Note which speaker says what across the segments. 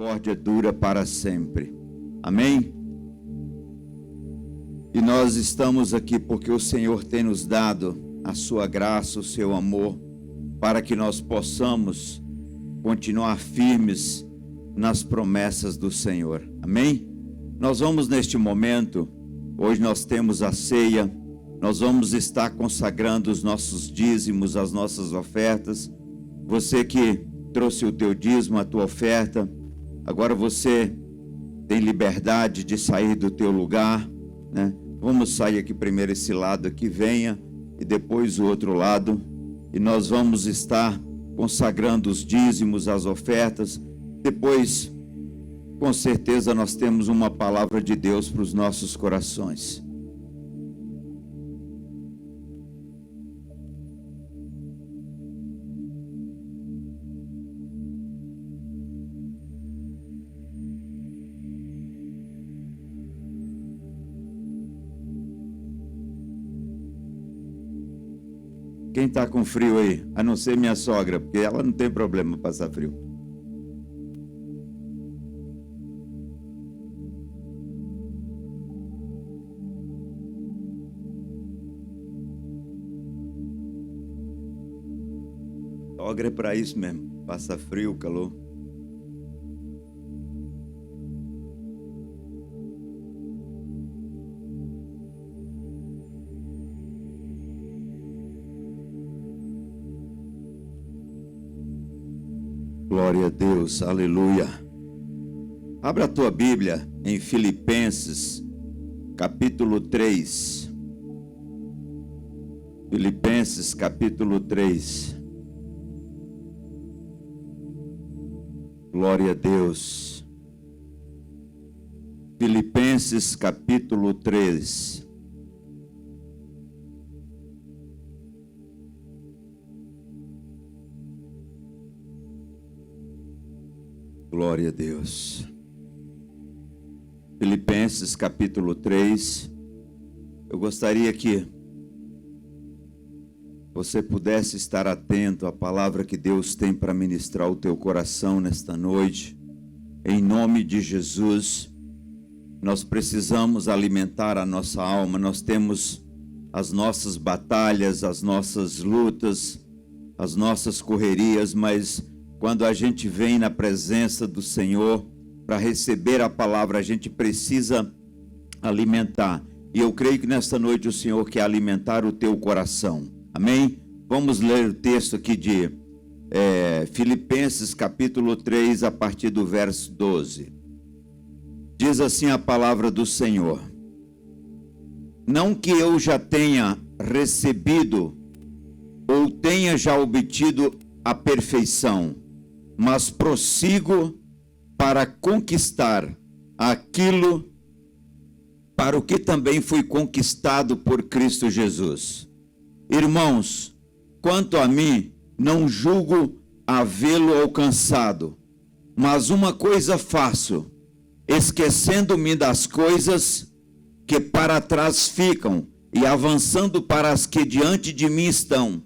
Speaker 1: misericórdia dura para sempre. Amém? E nós estamos aqui porque o Senhor tem nos dado a sua graça, o seu amor, para que nós possamos continuar firmes nas promessas do Senhor. Amém? Nós vamos neste momento, hoje nós temos a ceia, nós vamos estar consagrando os nossos dízimos, as nossas ofertas. Você que trouxe o teu dízimo, a tua oferta, agora você tem liberdade de sair do teu lugar, né? Vamos sair aqui primeiro esse lado aqui, venha, e depois o outro lado, e nós vamos estar consagrando os dízimos, as ofertas. Depois, com certeza, nós temos uma palavra de Deus para os nossos corações. Quem está com frio aí? A não ser minha sogra, porque ela não tem problema passar frio. Sogra é para isso mesmo, passa frio, calor. Glória a Deus, aleluia. Abra a tua Bíblia em Filipenses, capítulo 3. Filipenses, capítulo 3. Glória a Deus. Filipenses, capítulo 3. Glória a Deus. Filipenses capítulo 3. Eu gostaria que você pudesse estar atento à palavra que Deus tem para ministrar o teu coração nesta noite. Em nome de Jesus, nós precisamos alimentar a nossa alma. Nós temos as nossas batalhas, as nossas lutas, as nossas correrias, mas quando a gente vem na presença do Senhor para receber a palavra, a gente precisa alimentar. E eu creio que nesta noite o Senhor quer alimentar o teu coração. Amém? Vamos ler o texto aqui de Filipenses capítulo 3, a partir do verso 12. Diz assim a palavra do Senhor: não que eu já tenha recebido ou tenha já obtido a perfeição, mas prossigo para conquistar aquilo para o que também fui conquistado por Cristo Jesus. Irmãos, quanto a mim, não julgo havê-lo alcançado, mas uma coisa faço, esquecendo-me das coisas que para trás ficam e avançando para as que diante de mim estão,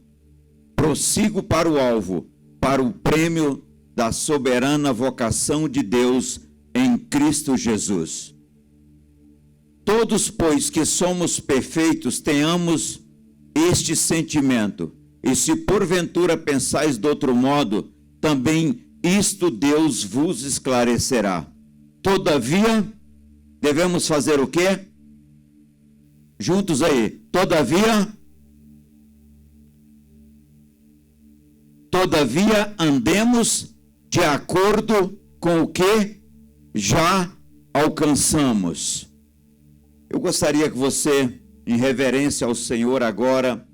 Speaker 1: prossigo para o alvo, para o prêmio da soberana vocação de Deus em Cristo Jesus. Todos, pois, que somos perfeitos, tenhamos este sentimento, e se porventura pensais de outro modo, também isto Deus vos esclarecerá. Todavia, devemos fazer o quê? Juntos aí. Todavia, andemos de acordo com o que já alcançamos. Eu gostaria que você, em reverência ao Senhor agora,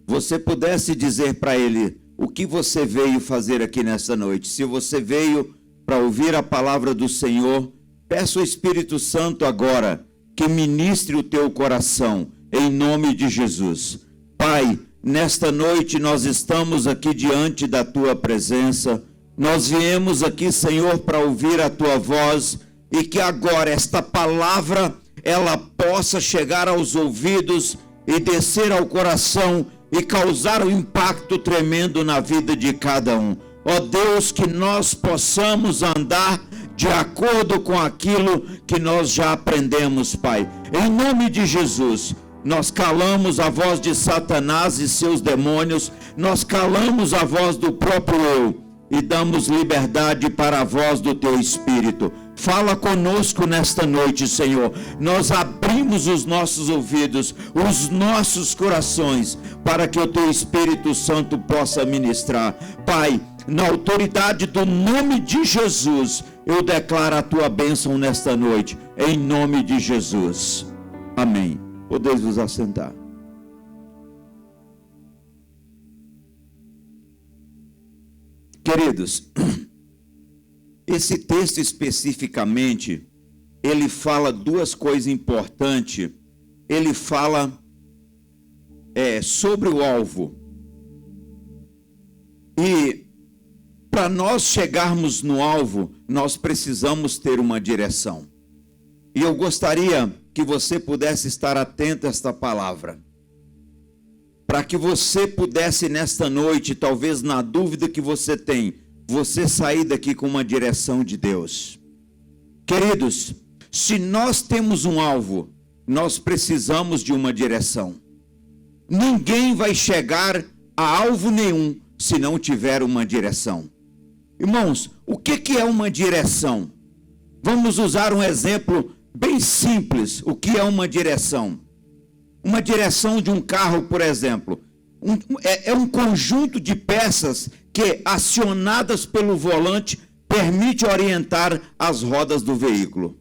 Speaker 1: você pudesse dizer para Ele o que você veio fazer aqui nessa noite. Se você veio para ouvir a palavra do Senhor, peça ao Espírito Santo agora que ministre o teu coração, em nome de Jesus. Pai, nesta noite nós estamos aqui diante da tua presença. Nós viemos aqui, Senhor, para ouvir a tua voz, e que agora esta palavra ela possa chegar aos ouvidos e descer ao coração e causar um impacto tremendo na vida de cada um. Ó Deus, que nós possamos andar de acordo com aquilo que nós já aprendemos, Pai. Em nome de Jesus, nós calamos a voz de Satanás e seus demônios, nós calamos a voz do próprio eu e damos liberdade para a voz do Teu Espírito. Fala conosco nesta noite, Senhor. Nós abrimos os nossos ouvidos, os nossos corações, para que o Teu Espírito Santo possa ministrar. Pai, na autoridade do nome de Jesus, eu declaro a Tua bênção nesta noite, em nome de Jesus. Amém. Podeis vos assentar. Queridos, esse texto especificamente, ele fala duas coisas importantes. Ele fala sobre o alvo. E para nós chegarmos no alvo, nós precisamos ter uma direção. E eu gostaria que você pudesse estar atento a esta palavra, para que você pudesse nesta noite, talvez na dúvida que você tem, você sair daqui com uma direção de Deus. Queridos, se nós temos um alvo, nós precisamos de uma direção. Ninguém vai chegar a alvo nenhum se não tiver uma direção. Irmãos, o que é uma direção? Vamos usar um exemplo bem simples. O que é uma direção? Uma direção de um carro, por exemplo, é um conjunto de peças que, acionadas pelo volante, permite orientar as rodas do veículo.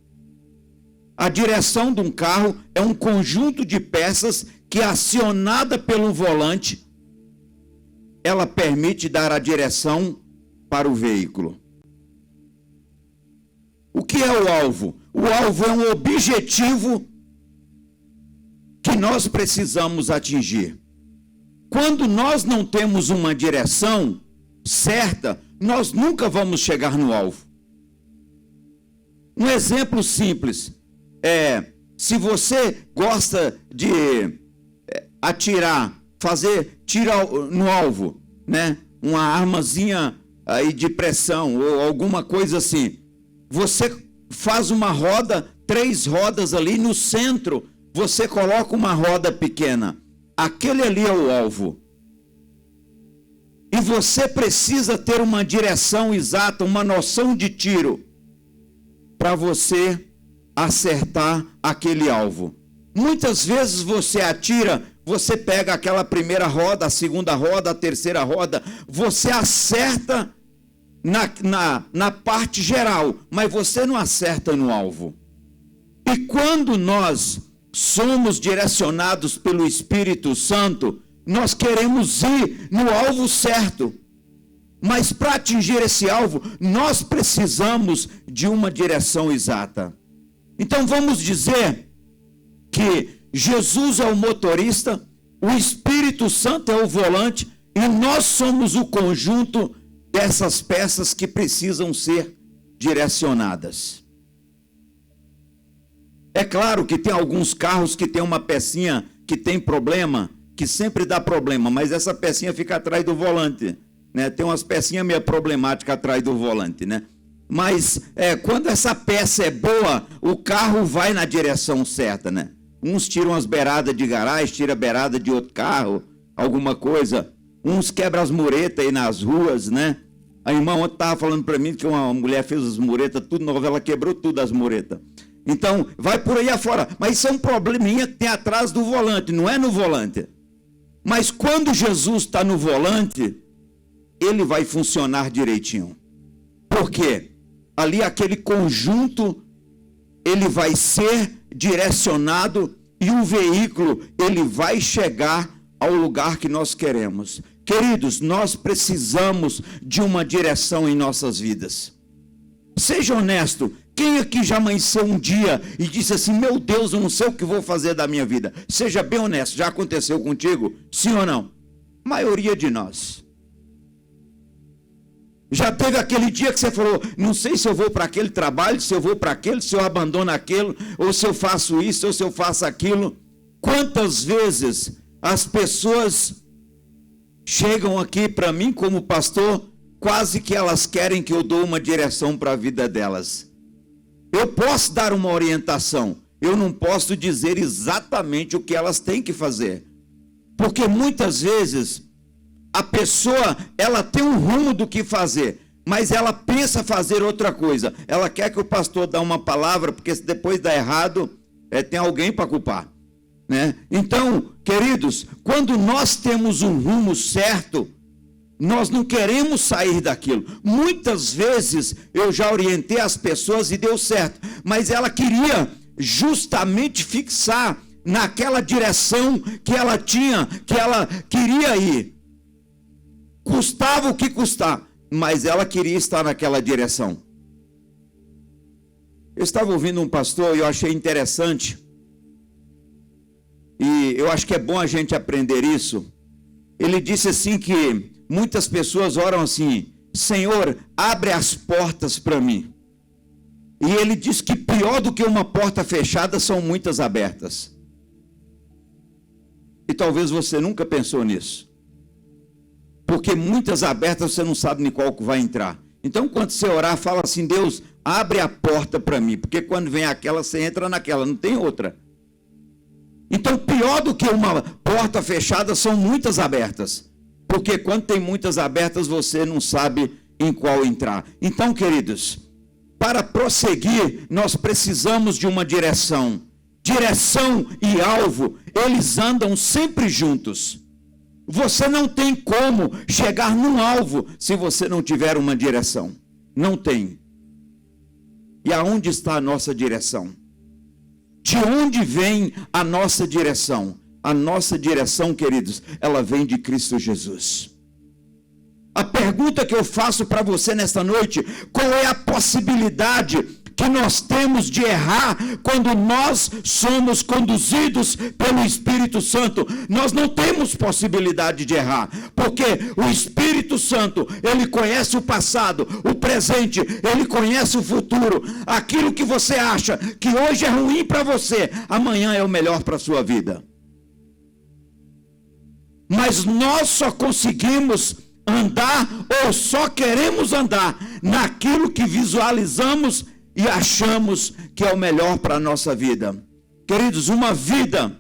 Speaker 1: A direção de um carro é um conjunto de peças que, acionada pelo volante, ela permite dar a direção para o veículo. O que é o alvo? O alvo é um objetivo que nós precisamos atingir. Quando nós não temos uma direção certa, nós nunca vamos chegar no alvo. Um exemplo simples é, se você gosta de atirar, fazer tiro no alvo, né? Uma armazinha aí de pressão ou alguma coisa assim. Você faz uma roda, 3 rodas ali no centro, você coloca uma roda pequena. Aquele ali é o alvo. E você precisa ter uma direção exata, uma noção de tiro, para você acertar aquele alvo. Muitas vezes você atira, você pega aquela primeira roda, a segunda roda, a terceira roda, você acerta na parte geral, mas você não acerta no alvo. E quando nós somos direcionados pelo Espírito Santo, nós queremos ir no alvo certo. Mas para atingir esse alvo, nós precisamos de uma direção exata. Então vamos dizer que Jesus é o motorista, o Espírito Santo é o volante, e nós somos o conjunto dessas peças que precisam ser direcionadas. É claro que tem alguns carros que tem uma pecinha que tem problema, que sempre dá problema, mas essa pecinha fica atrás do volante, né? Tem umas pecinhas meio problemáticas atrás do volante, né? Mas quando essa peça é boa, o carro vai na direção certa, né? Uns tiram as beiradas de garagem, tiram a beirada de outro carro, alguma coisa. Uns quebram as muretas aí nas ruas, né? A irmã ontem estava falando para mim que uma mulher fez as muretas tudo nova, ela quebrou tudo as muretas. Então, vai por aí afora. Mas isso é um probleminha que tem atrás do volante, não é no volante. Mas quando Jesus está no volante, ele vai funcionar direitinho. Por quê? Ali aquele conjunto, ele vai ser direcionado e o veículo, ele vai chegar ao lugar que nós queremos. Queridos, nós precisamos de uma direção em nossas vidas. Seja honesto, quem aqui já amanheceu um dia e disse assim, meu Deus, eu não sei o que vou fazer da minha vida? Seja bem honesto, já aconteceu contigo? Sim ou não? A maioria de nós. Já teve aquele dia que você falou, não sei se eu vou para aquele trabalho, se eu vou para aquele, se eu abandono aquilo, ou se eu faço isso, ou se eu faço aquilo. Quantas vezes as pessoas chegam aqui para mim como pastor quase que elas querem que eu dou uma direção para a vida delas. Eu posso dar uma orientação, eu não posso dizer exatamente o que elas têm que fazer. Porque muitas vezes a pessoa, ela tem um rumo do que fazer, mas ela pensa fazer outra coisa. Ela quer que o pastor dê uma palavra, porque se depois dá errado, tem alguém para culpar, né? Então, queridos, quando nós temos um rumo certo, nós não queremos sair daquilo. Muitas vezes eu já orientei as pessoas e deu certo, mas ela queria justamente fixar naquela direção que ela tinha, que ela queria ir. Custava o que custar, mas ela queria estar naquela direção. Eu estava ouvindo um pastor e eu achei interessante, e eu acho que é bom a gente aprender isso. Ele disse assim que muitas pessoas oram assim: Senhor, abre as portas para mim. E ele diz que pior do que uma porta fechada são muitas abertas. E talvez você nunca pensou nisso. Porque muitas abertas você não sabe nem qual que vai entrar. Então quando você orar, fala assim: Deus, abre a porta para mim. Porque quando vem aquela, você entra naquela, não tem outra. Então pior do que uma porta fechada são muitas abertas. Porque quando tem muitas abertas, você não sabe em qual entrar. Então, queridos, para prosseguir, nós precisamos de uma direção. Direção e alvo, eles andam sempre juntos. Você não tem como chegar num alvo se você não tiver uma direção. Não tem. E aonde está a nossa direção? De onde vem a nossa direção? A nossa direção, queridos, ela vem de Cristo Jesus. A pergunta que eu faço para você nesta noite: qual é a possibilidade que nós temos de errar quando nós somos conduzidos pelo Espírito Santo? Nós não temos possibilidade de errar, porque o Espírito Santo, ele conhece o passado, o presente, ele conhece o futuro. Aquilo que você acha que hoje é ruim para você, amanhã é o melhor para a sua vida. Mas nós só conseguimos andar, ou só queremos andar, naquilo que visualizamos e achamos que é o melhor para a nossa vida. Queridos, uma vida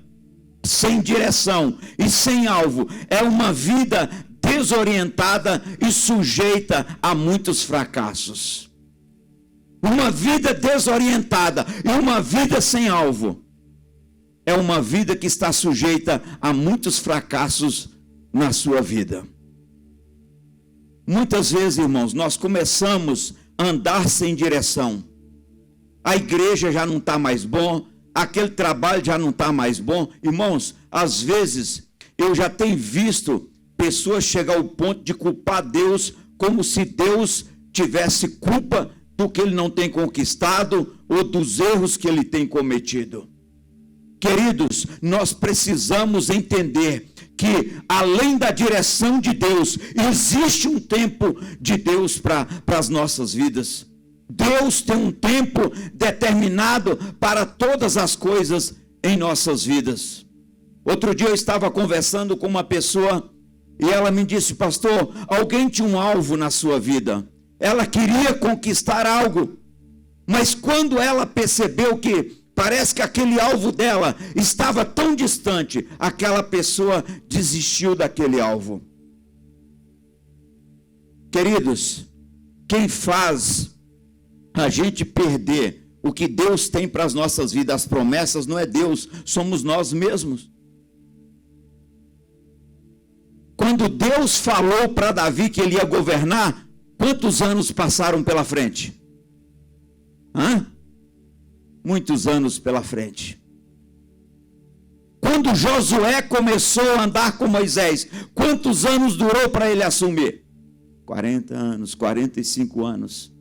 Speaker 1: sem direção e sem alvo é uma vida desorientada e sujeita a muitos fracassos. Uma vida desorientada e uma vida sem alvo é uma vida que está sujeita a muitos fracassos na sua vida. Muitas vezes, irmãos, nós começamos a andar sem direção. A igreja já não está mais bom, aquele trabalho já não está mais bom. Irmãos, às vezes eu já tenho visto pessoas chegar ao ponto de culpar Deus, como se Deus tivesse culpa do que ele não tem conquistado ou dos erros que ele tem cometido. Queridos, nós precisamos entender que além da direção de Deus, existe um tempo de Deus para as nossas vidas. Deus tem um tempo determinado para todas as coisas em nossas vidas. Outro dia eu estava conversando com uma pessoa e ela me disse: pastor, alguém tinha um alvo na sua vida. Ela queria conquistar algo, mas quando ela percebeu que parece que aquele alvo dela estava tão distante, aquela pessoa desistiu daquele alvo. Queridos, quem faz a gente perder o que Deus tem para as nossas vidas, as promessas, não é Deus, somos nós mesmos. Quando Deus falou para Davi que ele ia governar, quantos anos passaram pela frente? Muitos anos pela frente. Quando Josué começou a andar com Moisés, quantos anos durou para ele assumir? 40 anos, 45 anos.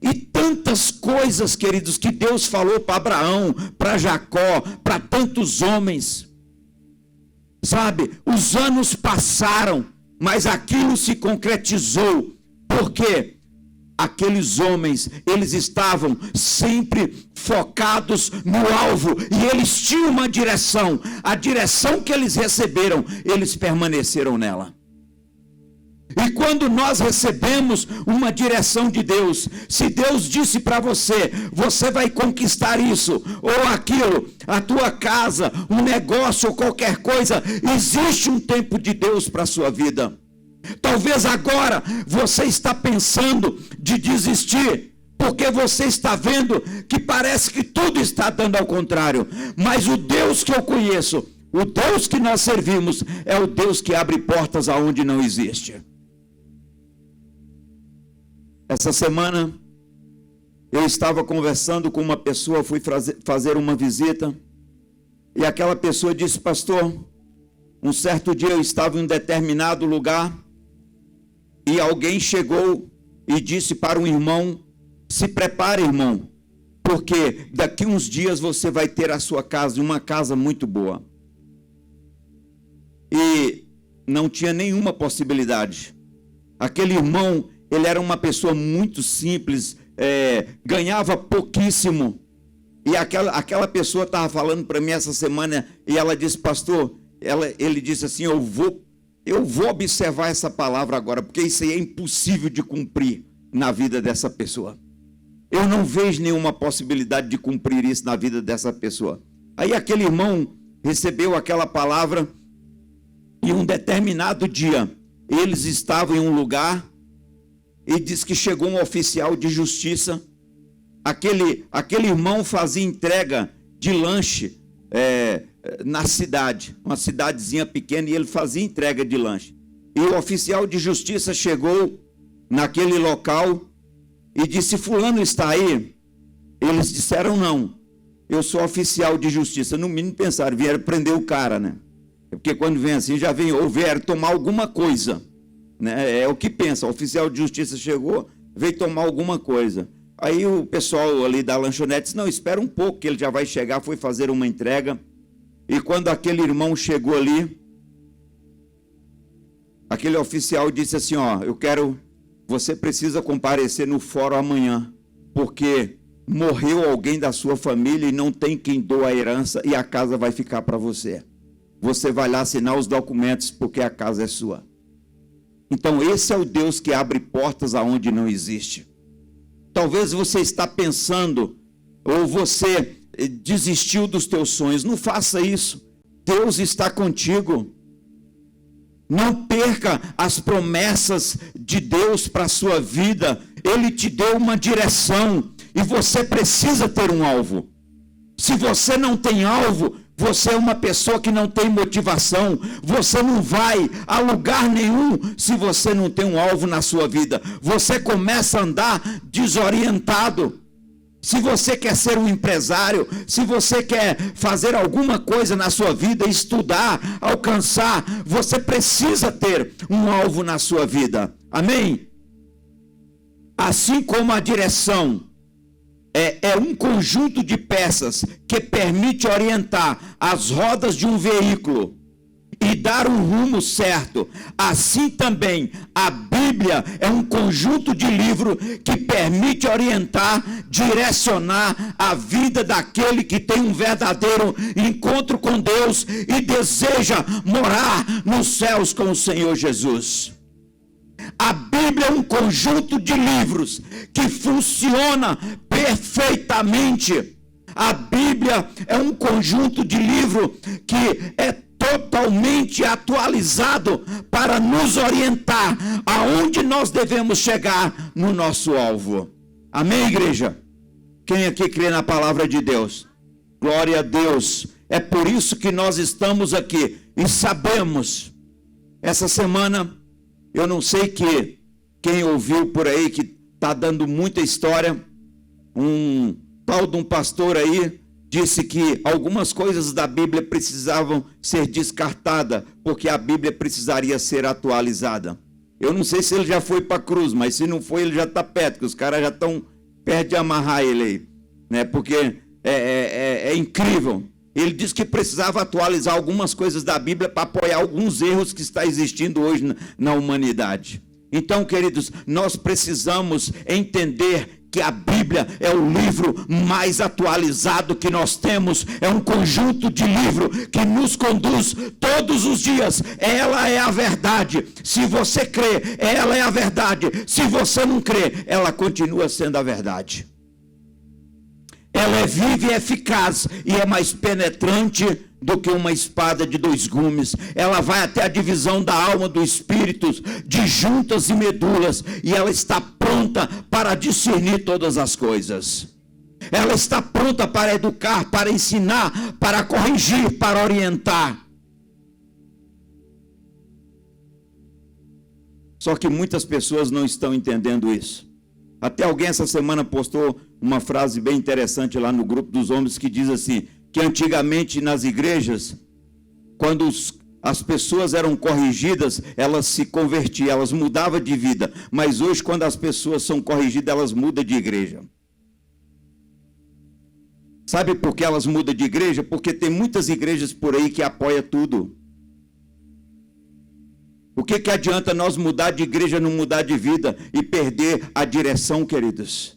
Speaker 1: E tantas coisas, queridos, que Deus falou para Abraão, para Jacó, para tantos homens. Sabe, os anos passaram, mas aquilo se concretizou. Por quê? Aqueles homens, eles estavam sempre focados no alvo, e eles tinham uma direção. A direção que eles receberam, eles permaneceram nela. E quando nós recebemos uma direção de Deus, se Deus disse para você, você vai conquistar isso ou aquilo, a tua casa, um negócio ou qualquer coisa, existe um tempo de Deus para a sua vida. Talvez agora você está pensando de desistir, porque você está vendo que parece que tudo está dando ao contrário. Mas o Deus que eu conheço, o Deus que nós servimos, é o Deus que abre portas aonde não existe. Essa semana, eu estava conversando com uma pessoa, fui fazer uma visita, e aquela pessoa disse: pastor, um certo dia eu estava em um determinado lugar, e alguém chegou e disse para um irmão: se prepare, irmão, porque daqui uns dias você vai ter a sua casa, uma casa muito boa. E não tinha nenhuma possibilidade. Aquele irmão, ele era uma pessoa muito simples, ganhava pouquíssimo. E aquela pessoa estava falando para mim essa semana, e ela disse: pastor, ele disse assim: eu vou observar essa palavra agora, porque isso aí é impossível de cumprir na vida dessa pessoa. Eu não vejo nenhuma possibilidade de cumprir isso na vida dessa pessoa. Aí aquele irmão recebeu aquela palavra, e um determinado dia, eles estavam em um lugar, e diz que chegou um oficial de justiça. Aquele irmão fazia entrega de lanche na cidade, uma cidadezinha pequena, e ele fazia entrega de lanche. E o oficial de justiça chegou naquele local e disse: fulano está aí? Eles disseram: não, eu sou oficial de justiça. No mínimo pensaram, vieram prender o cara, né? Porque quando vem assim, já vem, ou vieram tomar alguma coisa, né? É o que pensa, o oficial de justiça chegou, veio tomar alguma coisa. Aí o pessoal ali da lanchonete disse: não, espera um pouco que ele já vai chegar. Foi fazer uma entrega, e quando aquele irmão chegou ali, aquele oficial disse assim: ó, você precisa comparecer no fórum amanhã, porque morreu alguém da sua família e não tem quem doa a herança, e a casa vai ficar para você. Você vai lá assinar os documentos, porque a casa é sua. Então esse é o Deus que abre portas aonde não existe. Talvez você está pensando, ou você desistiu dos teus sonhos. Não faça isso. Deus está contigo. Não perca as promessas de Deus para a sua vida. Ele te deu uma direção e você precisa ter um alvo. Se você não tem alvo, você é uma pessoa que não tem motivação. Você não vai a lugar nenhum se você não tem um alvo na sua vida. Você começa a andar desorientado. Se você quer ser um empresário, se você quer fazer alguma coisa na sua vida, estudar, alcançar, você precisa ter um alvo na sua vida. Amém? Assim como a direção é um conjunto de peças que permite orientar as rodas de um veículo e dar um rumo certo, assim também a Bíblia é um conjunto de livros que permite orientar, direcionar a vida daquele que tem um verdadeiro encontro com Deus e deseja morar nos céus com o Senhor Jesus. A Bíblia é um conjunto de livros que funciona perfeitamente. A Bíblia é um conjunto de livros que é totalmente atualizado para nos orientar aonde nós devemos chegar no nosso alvo. Amém, igreja? Quem aqui crê na palavra de Deus? Glória a Deus. É por isso que nós estamos aqui e sabemos. Essa semana, eu não sei quem ouviu por aí que está dando muita história, um tal de um pastor aí disse que algumas coisas da Bíblia precisavam ser descartadas, porque a Bíblia precisaria ser atualizada. Eu não sei se ele já foi para a cruz, mas se não foi, ele já está perto, que os caras já estão perto de amarrar ele aí, né? Porque é incrível. Ele disse que precisava atualizar algumas coisas da Bíblia para apoiar alguns erros que está existindo hoje na humanidade. Então, queridos, nós precisamos entender que a Bíblia é o livro mais atualizado que nós temos, é um conjunto de livro que nos conduz todos os dias. Ela é a verdade. Se você crê, ela é a verdade. Se você não crê, ela continua sendo a verdade. Ela é viva e eficaz e é mais penetrante do que uma espada de 2 gumes. Ela vai até a divisão da alma, do espírito, de juntas e medulas, e ela está pronta para discernir todas as coisas. Ela está pronta para educar, para ensinar, para corrigir, para orientar. Só que muitas pessoas não estão entendendo isso. Até alguém essa semana postou uma frase bem interessante lá no grupo dos homens que diz assim, que antigamente nas igrejas, quando as pessoas eram corrigidas, elas se convertiam, elas mudavam de vida. Mas hoje, quando as pessoas são corrigidas, elas mudam de igreja. Sabe por que elas mudam de igreja? Porque tem muitas igrejas por aí que apoiam tudo. O que adianta nós mudar de igreja, não mudar de vida e perder a direção, queridos?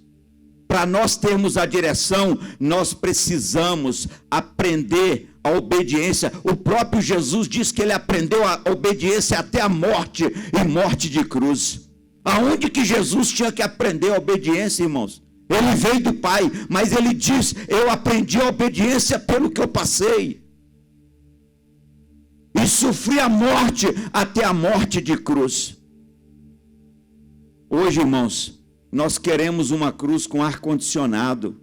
Speaker 1: Para nós termos a direção, nós precisamos aprender a obediência. O próprio Jesus diz que ele aprendeu a obediência até a morte, e morte de cruz. Aonde que Jesus tinha que aprender a obediência, irmãos? Ele veio do Pai, mas ele diz, eu aprendi a obediência pelo que eu passei. E sofri a morte até a morte de cruz. Hoje, irmãos, nós queremos uma cruz com ar-condicionado,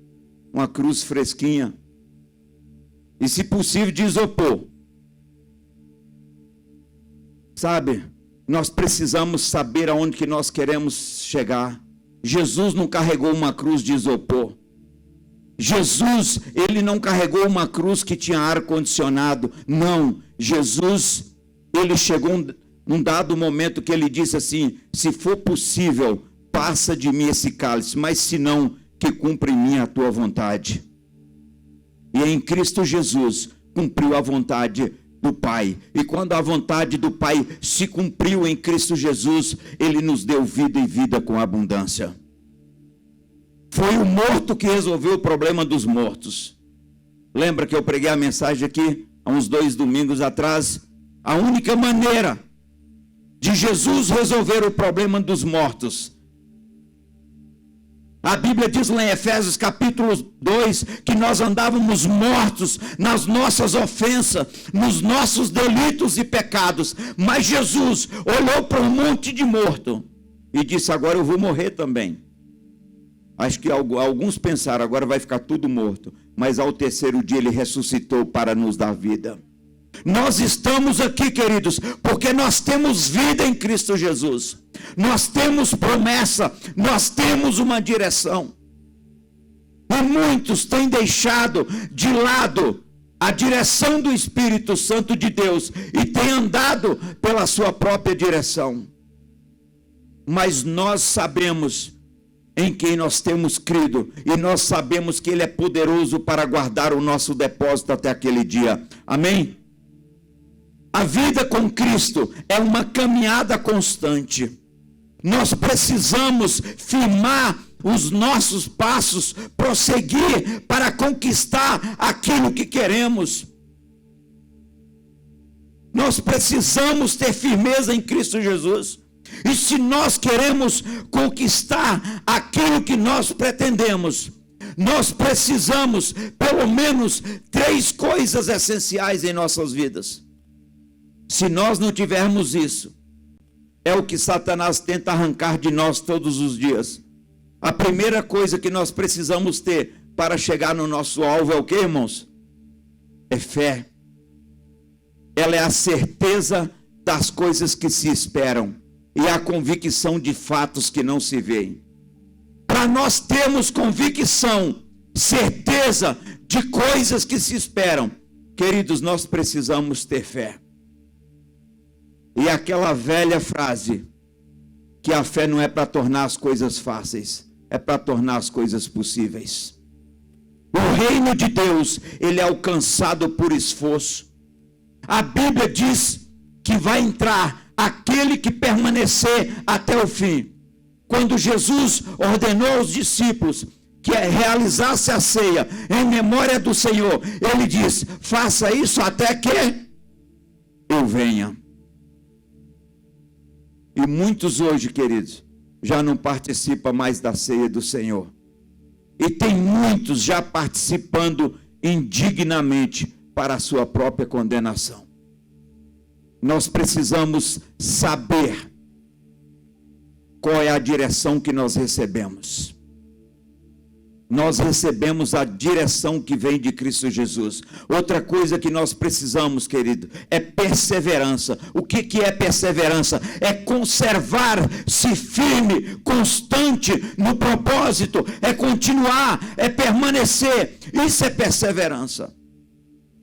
Speaker 1: uma cruz fresquinha, e se possível de isopor. Sabe, nós precisamos saber aonde que nós queremos chegar. Jesus não carregou uma cruz de isopor. Jesus, ele não carregou uma cruz que tinha ar-condicionado. Não, Jesus, ele chegou num dado momento que ele disse assim, se for possível, passa de mim esse cálice, mas se não, que cumpra em mim a tua vontade. E em Cristo Jesus, cumpriu a vontade do Pai. E quando a vontade do Pai se cumpriu em Cristo Jesus, ele nos deu vida e vida com abundância. Foi o morto que resolveu o problema dos mortos. Lembra que eu preguei a mensagem aqui, há uns 2 domingos atrás? A única maneira de Jesus resolver o problema dos mortos. A Bíblia diz lá em Efésios capítulo 2, que nós andávamos mortos nas nossas ofensas, nos nossos delitos e pecados. Mas Jesus olhou para um monte de morto e disse, agora eu vou morrer também. Acho que alguns pensaram, agora vai ficar tudo morto. Mas ao 3º dia ele ressuscitou para nos dar vida. Nós estamos aqui, queridos, porque nós temos vida em Cristo Jesus. Nós temos promessa, nós temos uma direção. E muitos têm deixado de lado a direção do Espírito Santo de Deus e têm andado pela sua própria direção. Mas nós sabemos em quem nós temos crido, e nós sabemos que ele é poderoso para guardar o nosso depósito até aquele dia. Amém? A vida com Cristo é uma caminhada constante. Nós precisamos firmar os nossos passos, prosseguir para conquistar aquilo que queremos. Nós precisamos ter firmeza em Cristo Jesus. E se nós queremos conquistar aquilo que nós pretendemos, nós precisamos pelo menos 3 coisas essenciais em nossas vidas. Se nós não tivermos isso, é o que Satanás tenta arrancar de nós todos os dias. A primeira coisa que nós precisamos ter para chegar no nosso alvo é o que, irmãos? É fé. Ela é a certeza das coisas que se esperam e a convicção de fatos que não se veem. Para nós termos convicção, certeza de coisas que se esperam, queridos, nós precisamos ter fé. E aquela velha frase, que a fé não é para tornar as coisas fáceis, é para tornar as coisas possíveis. O reino de Deus, ele é alcançado por esforço. A Bíblia diz que vai entrar aquele que permanecer até o fim. Quando Jesus ordenou aos discípulos que realizasse a ceia em memória do Senhor, ele diz: faça isso até que eu venha. E muitos hoje, queridos, já não participam mais da ceia do Senhor. E tem muitos já participando indignamente para a sua própria condenação. Nós precisamos saber qual é a direção que nós recebemos. Nós recebemos a direção que vem de Cristo Jesus. Outra coisa que nós precisamos, querido, é perseverança. O que é perseverança? É conservar-se firme, constante no propósito, é continuar, é permanecer. Isso é perseverança.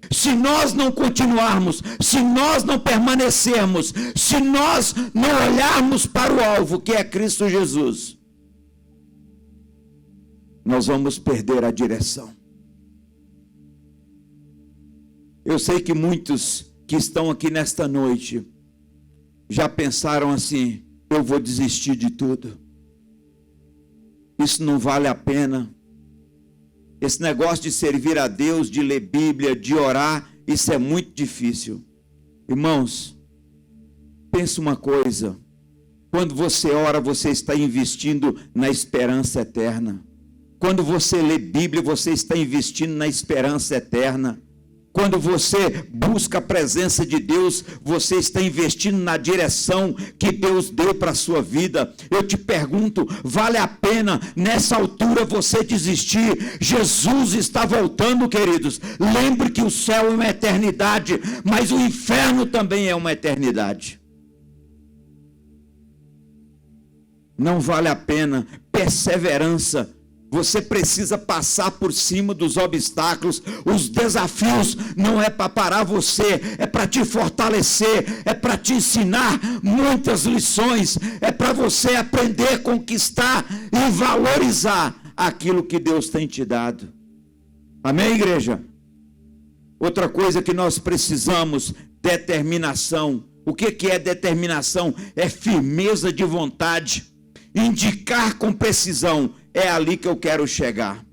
Speaker 1: Se nós não continuarmos, se nós não permanecermos, se nós não olharmos para o alvo, que é Cristo Jesus, nós vamos perder a direção. Eu sei que muitos que estão aqui nesta noite já pensaram assim: eu vou desistir de tudo. Isso não vale a pena. Esse negócio de servir a Deus, de ler Bíblia, de orar, isso é muito difícil. Irmãos, pensa uma coisa: quando você ora, você está investindo na esperança eterna. Quando você lê Bíblia, você está investindo na esperança eterna. Quando você busca a presença de Deus, você está investindo na direção que Deus deu para a sua vida. Eu te pergunto, vale a pena nessa altura você desistir? Jesus está voltando, queridos. Lembre que o céu é uma eternidade, mas o inferno também é uma eternidade. Não vale a pena. Perseverança. Você precisa passar por cima dos obstáculos. Os desafios não é para parar você, é para te fortalecer, é para te ensinar muitas lições, é para você aprender, conquistar e valorizar aquilo que Deus tem te dado. Amém, igreja? Outra coisa que nós precisamos: determinação. O que é determinação? É firmeza de vontade, indicar com precisão. É ali que eu quero chegar.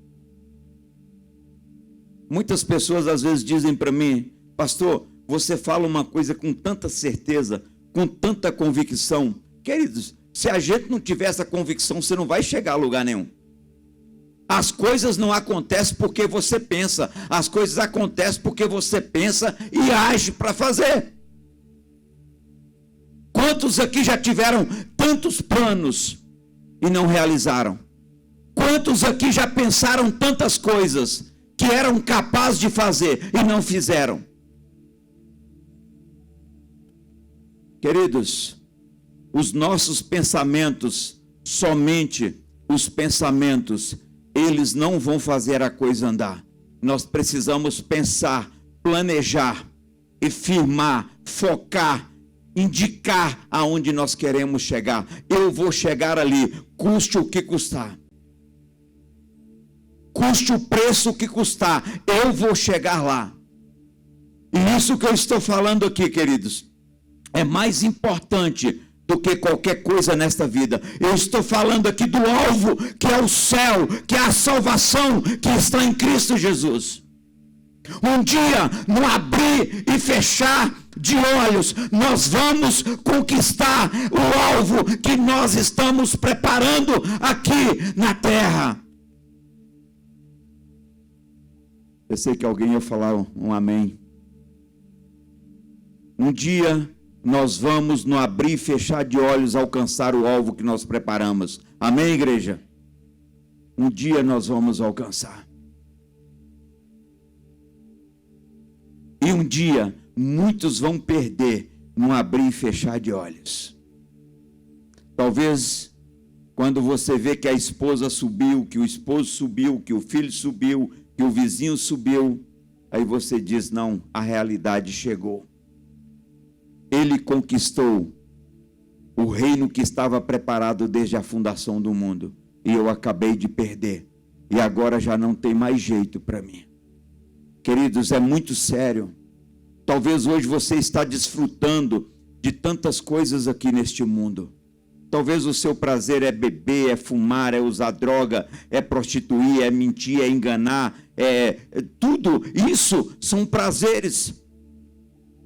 Speaker 1: Muitas pessoas às vezes dizem para mim: pastor, você fala uma coisa com tanta certeza, com tanta convicção. Queridos, se a gente não tiver essa convicção, você não vai chegar a lugar nenhum. As coisas não acontecem porque você pensa, as coisas acontecem porque você pensa e age para fazer. Quantos aqui já tiveram tantos planos e não realizaram? Quantos aqui já pensaram tantas coisas que eram capazes de fazer e não fizeram? Queridos, os nossos pensamentos, somente os pensamentos, eles não vão fazer a coisa andar. Nós precisamos pensar, planejar e firmar, focar, indicar aonde nós queremos chegar. Eu vou chegar ali, custe o que custar. Custe o preço que custar, eu vou chegar lá. E isso que eu estou falando aqui, queridos, é mais importante do que qualquer coisa nesta vida. Eu estou falando aqui do alvo, que é o céu, que é a salvação que está em Cristo Jesus. Um dia, no abrir e fechar de olhos, nós vamos conquistar o alvo que nós estamos preparando aqui na terra. Eu sei que alguém ia falar um amém. Um dia nós vamos, no abrir e fechar de olhos, alcançar o alvo que nós preparamos. Amém, igreja? Um dia nós vamos alcançar. E um dia muitos vão perder no abrir e fechar de olhos. Talvez quando você vê que a esposa subiu, que o esposo subiu, que o filho subiu, que o vizinho subiu, aí você diz: não, a realidade chegou. Ele conquistou o reino que estava preparado desde a fundação do mundo, e eu acabei de perder, e agora já não tem mais jeito para mim. Queridos, é muito sério. Talvez hoje você está desfrutando de tantas coisas aqui neste mundo, Talvez o seu prazer é beber, é fumar, é usar droga, é prostituir, é mentir, é enganar, tudo isso são prazeres.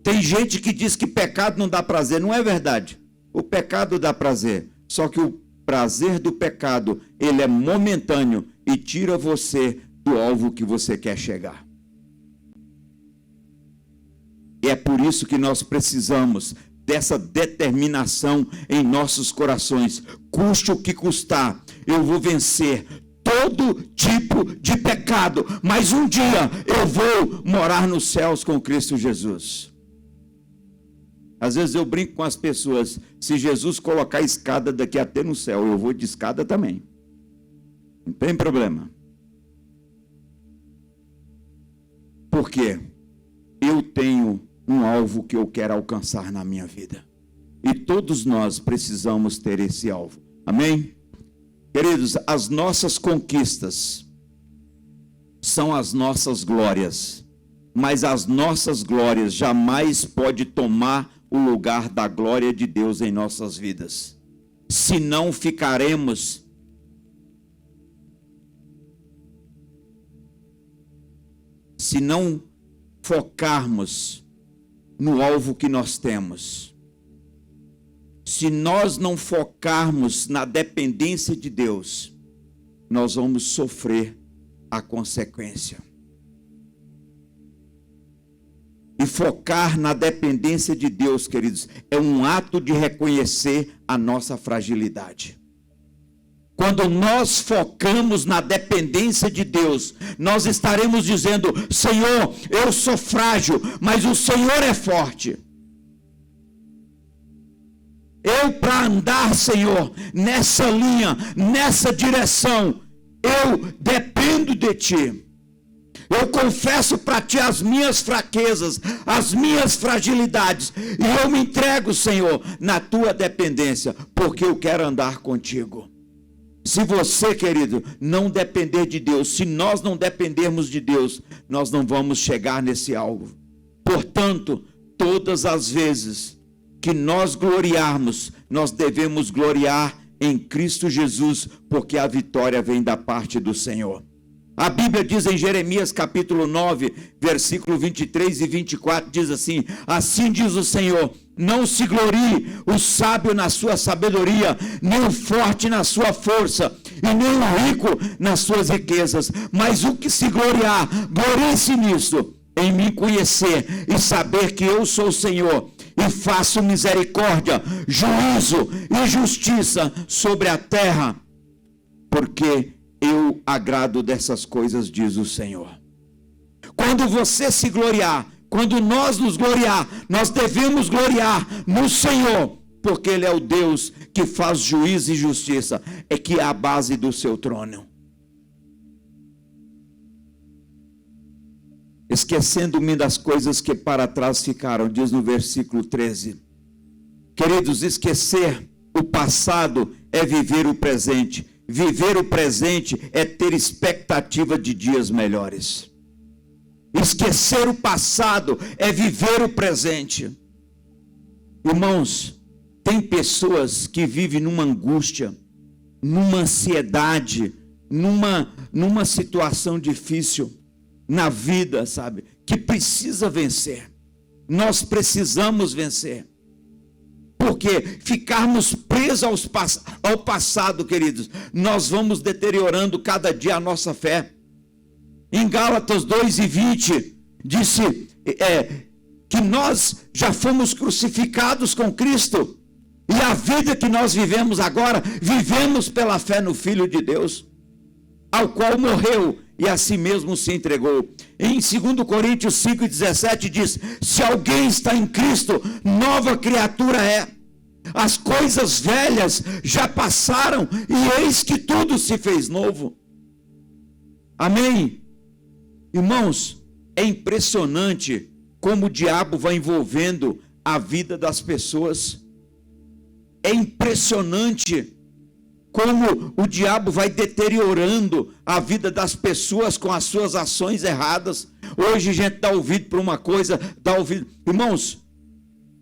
Speaker 1: Tem gente que diz que pecado não dá prazer, não é verdade. O pecado dá prazer, só que o prazer do pecado, ele é momentâneo e tira você do alvo que você quer chegar. E é por isso que nós precisamos dessa determinação em nossos corações. Custe o que custar, eu vou vencer todo tipo de pecado, mas um dia eu vou morar nos céus com Cristo Jesus. Às vezes eu brinco com as pessoas, se Jesus colocar escada daqui até no céu, eu vou de escada também. Não tem problema. Por quê? Eu tenho um alvo que eu quero alcançar na minha vida. E todos nós precisamos ter esse alvo. Amém? Queridos, as nossas conquistas são as nossas glórias. Mas as nossas glórias jamais podem tomar o lugar da glória de Deus em nossas vidas. Senão ficaremos se não focarmos no alvo que nós temos, se nós não focarmos na dependência de Deus, nós vamos sofrer a consequência. E focar na dependência de Deus, queridos, é um ato de reconhecer a nossa fragilidade. Quando nós focamos na dependência de Deus, nós estaremos dizendo: Senhor, eu sou frágil, mas o Senhor é forte. Eu, para andar, Senhor, nessa linha, nessa direção, eu dependo de Ti. Eu confesso para Ti as minhas fraquezas, as minhas fragilidades, e eu me entrego, Senhor, na Tua dependência, porque eu quero andar contigo. Se você, querido, não depender de Deus, se nós não dependermos de Deus, nós não vamos chegar nesse alvo. Portanto, todas as vezes que nós gloriarmos, nós devemos gloriar em Cristo Jesus, porque a vitória vem da parte do Senhor. A Bíblia diz em Jeremias capítulo 9, versículo 23 e 24, diz assim: assim diz o Senhor, não se glorie o sábio na sua sabedoria, nem o forte na sua força, e nem o rico nas suas riquezas, mas o que se gloriar, glorie-se nisso, em me conhecer e saber que eu sou o Senhor, e faço misericórdia, juízo e justiça sobre a terra, porque eu agrado dessas coisas, diz o Senhor. Quando você se gloriar, quando nós nos gloriar, nós devemos gloriar no Senhor, porque Ele é o Deus que faz juízo e justiça, é que é a base do seu trono. Esquecendo-me das coisas que para trás ficaram, diz no versículo 13. Queridos, esquecer o passado é viver o presente. Viver o presente é ter expectativa de dias melhores. Esquecer o passado é viver o presente. Irmãos, tem pessoas que vivem numa angústia, numa ansiedade, numa situação difícil na vida, sabe? Que precisa vencer. Nós precisamos vencer. Porque ficarmos presos ao passado, queridos, nós vamos deteriorando cada dia a nossa fé. Em Gálatas 2:20, disse que nós já fomos crucificados com Cristo. E a vida que nós vivemos agora, vivemos pela fé no Filho de Deus, ao qual morreu e a si mesmo se entregou. Em 2 Coríntios 5:17 diz: se alguém está em Cristo, nova criatura é. As coisas velhas já passaram e eis que tudo se fez novo. Amém? Irmãos, é impressionante como o diabo vai envolvendo a vida das pessoas. É impressionante como o diabo vai deteriorando a vida das pessoas com as suas ações erradas. Hoje a gente dá ouvido para uma coisa, dá ouvido. Irmãos,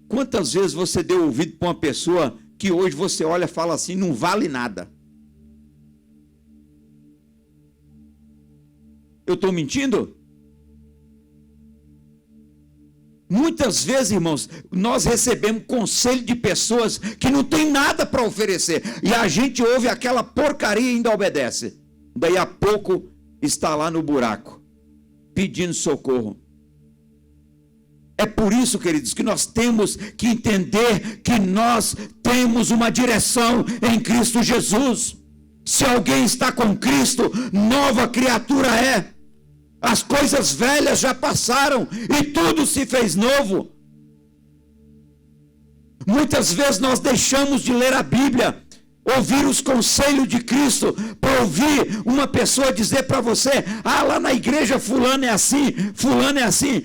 Speaker 1: quantas vezes você deu ouvido para uma pessoa que hoje você olha e fala assim, não vale nada. Eu estou mentindo? Muitas vezes, irmãos, nós recebemos conselho de pessoas que não tem nada para oferecer. E a gente ouve aquela porcaria e ainda obedece. Daí a pouco está lá no buraco, pedindo socorro. É por isso, queridos, que nós temos que entender que nós temos uma direção em Cristo Jesus. Se alguém está com Cristo, nova criatura é. As coisas velhas já passaram e tudo se fez novo. Muitas vezes nós deixamos de ler a Bíblia, ouvir os conselhos de Cristo, para ouvir uma pessoa dizer para você, lá na igreja fulano é assim, fulano é assim.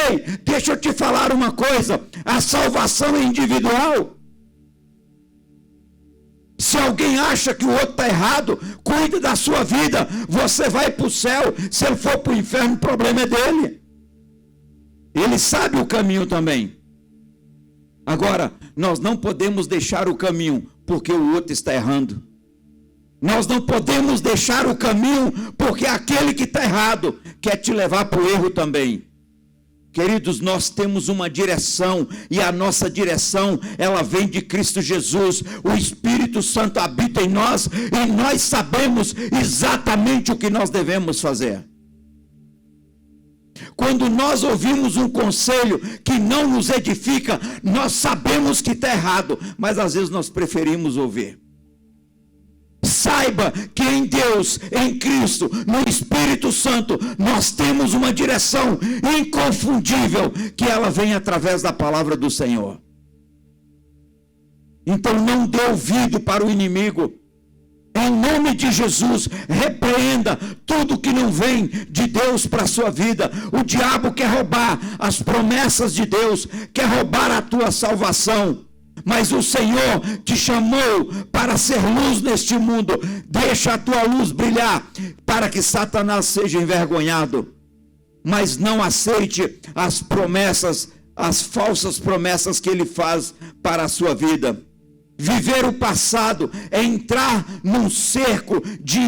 Speaker 1: Ei, deixa eu te falar uma coisa, a salvação é individual. Se alguém acha que o outro está errado, cuide da sua vida. Você vai para o céu. Se ele for para o inferno, o problema é dele. Ele sabe o caminho também. Agora, nós não podemos deixar o caminho porque o outro está errando. Nós não podemos deixar o caminho porque aquele que está errado quer te levar para o erro também. Queridos, nós temos uma direção, e a nossa direção, ela vem de Cristo Jesus. O Espírito Santo habita em nós, e nós sabemos exatamente o que nós devemos fazer. Quando nós ouvimos um conselho que não nos edifica, nós sabemos que está errado, mas às vezes nós preferimos ouvir. Saiba que em Deus, em Cristo, no Espírito Santo, nós temos uma direção inconfundível, que ela vem através da palavra do Senhor. Então não dê ouvido para o inimigo. Em nome de Jesus, repreenda tudo que não vem de Deus para a sua vida. O diabo quer roubar as promessas de Deus, quer roubar a tua salvação. Mas o Senhor te chamou para ser luz neste mundo. Deixa a tua luz brilhar, para que Satanás seja envergonhado. Mas não aceite as promessas, as falsas promessas que ele faz para a sua vida. Viver o passado é entrar num cerco de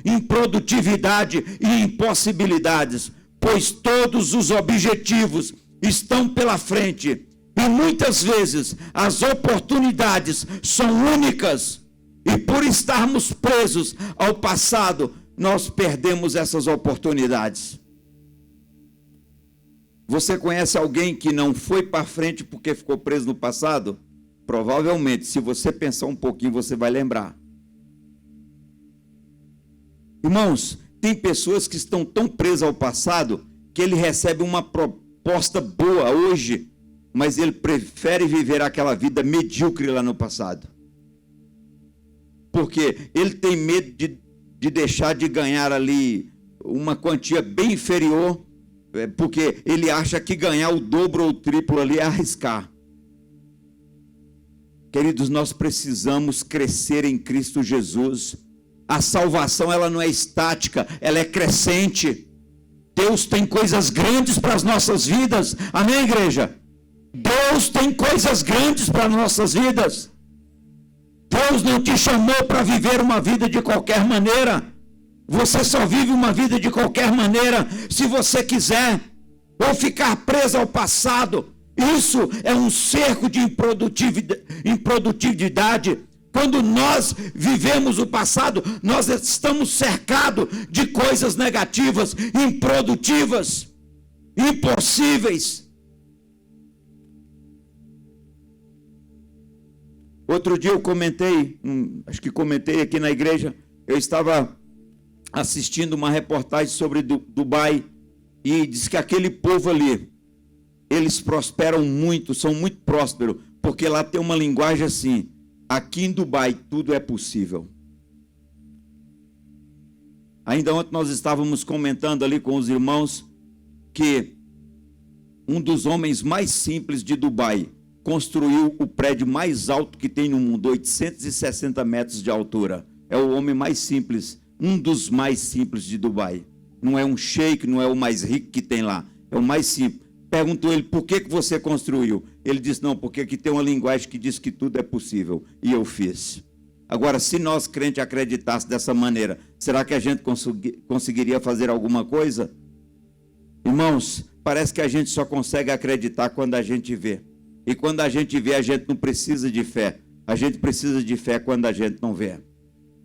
Speaker 1: improdutividade e impossibilidades, pois todos os objetivos estão pela frente. E muitas vezes as oportunidades são únicas, e por estarmos presos ao passado, nós perdemos essas oportunidades. Você conhece alguém que não foi para frente porque ficou preso no passado? Provavelmente, se você pensar um pouquinho, você vai lembrar. Irmãos, tem pessoas que estão tão presas ao passado que ele recebe uma proposta boa hoje, mas ele prefere viver aquela vida medíocre lá no passado. Porque ele tem medo de deixar de ganhar ali uma quantia bem inferior, porque ele acha que ganhar o dobro ou o triplo ali é arriscar. Queridos, nós precisamos crescer em Cristo Jesus. A salvação, ela não é estática, ela é crescente. Deus tem coisas grandes para as nossas vidas. Amém, igreja? Deus tem coisas grandes para nossas vidas. Deus não te chamou para viver uma vida de qualquer maneira. Você só vive uma vida de qualquer maneira se você quiser, ou ficar preso ao passado. Isso é um cerco de improdutividade. Quando nós vivemos o passado, nós estamos cercados de coisas negativas, improdutivas, impossíveis. Outro dia eu comentei, acho que comentei aqui na igreja, eu estava assistindo uma reportagem sobre Dubai, e diz que aquele povo ali, eles prosperam muito, são muito prósperos, porque lá tem uma linguagem assim: aqui em Dubai tudo é possível. Ainda ontem nós estávamos comentando ali com os irmãos que um dos homens mais simples de Dubai construiu o prédio mais alto que tem no mundo, 860 metros de altura. É o homem mais simples, um dos mais simples de Dubai. Não é um sheik, não é o mais rico que tem lá, é o mais simples. Perguntou ele, por que você construiu? Ele disse, não, porque aqui tem uma linguagem que diz que tudo é possível. E eu fiz. Agora, se nós crentes acreditássemos dessa maneira, será que a gente conseguiria fazer alguma coisa? Irmãos, parece que a gente só consegue acreditar quando a gente vê. E quando a gente vê, a gente não precisa de fé. A gente precisa de fé quando a gente não vê.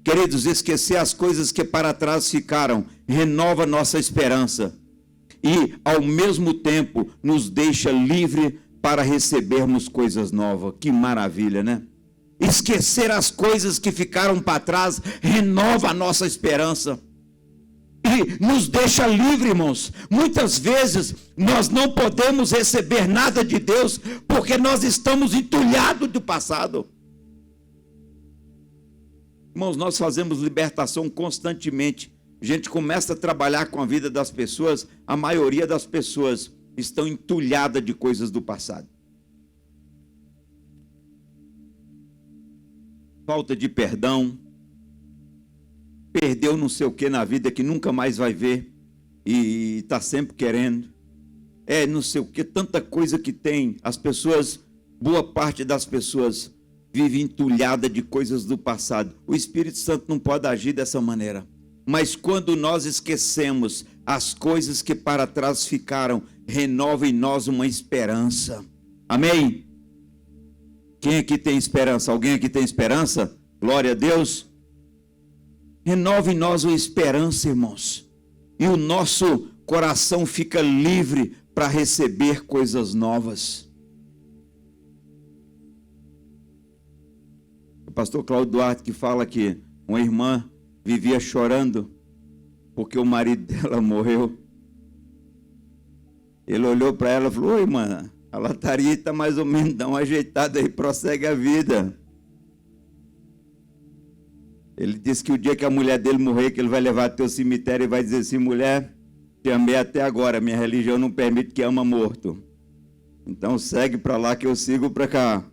Speaker 1: Queridos, esquecer as coisas que para trás ficaram renova nossa esperança. E, ao mesmo tempo, nos deixa livre para recebermos coisas novas. Que maravilha, né? Esquecer as coisas que ficaram para trás renova a nossa esperança. E nos deixa livre, irmãos. Muitas vezes nós não podemos receber nada de Deus porque nós estamos entulhados do passado. Irmãos, nós fazemos libertação constantemente. A gente começa a trabalhar com a vida das pessoas, a maioria das pessoas estão entulhadas de coisas do passado. Falta de perdão, perdeu não sei o que na vida que nunca mais vai ver e está sempre querendo. Não sei o que, tanta coisa que tem. As pessoas, boa parte das pessoas vive entulhada de coisas do passado. O Espírito Santo não pode agir dessa maneira. Mas quando nós esquecemos as coisas que para trás ficaram, renova em nós uma esperança. Amém? Quem aqui tem esperança? Alguém aqui tem esperança? Glória a Deus. Renova em nós uma esperança, irmãos. E o nosso coração fica livre para receber coisas novas. O pastor Cláudio Duarte que fala que uma irmã vivia chorando porque o marido dela morreu. Ele olhou para ela e falou: oi, irmã, a lataria está mais ou menos dá uma ajeitada aí, prossegue a vida. Ele disse que o dia que a mulher dele morrer, que ele vai levar até o cemitério e vai dizer assim: mulher, te amei até agora, minha religião não permite que ama morto. Então segue para lá que eu sigo para cá,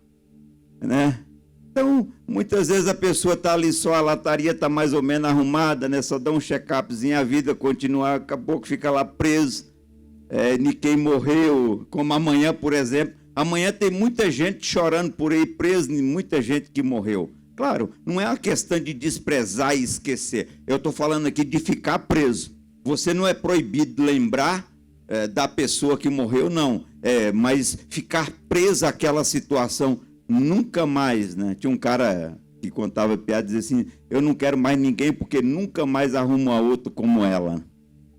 Speaker 1: né? Então, muitas vezes a pessoa está ali só, a lataria está mais ou menos arrumada, né? Só dá um check-upzinho, a vida continua, acabou que fica lá preso. Ninguém morreu, como amanhã, por exemplo. Amanhã tem muita gente chorando por aí, preso, e muita gente que morreu. Claro, não é uma questão de desprezar e esquecer. Eu estou falando aqui de ficar preso. Você não é proibido de lembrar da pessoa que morreu, não. Mas ficar preso àquela situação nunca mais, né? Tinha um cara que contava piada e dizia assim: eu não quero mais ninguém porque nunca mais arrumo a outra como ela,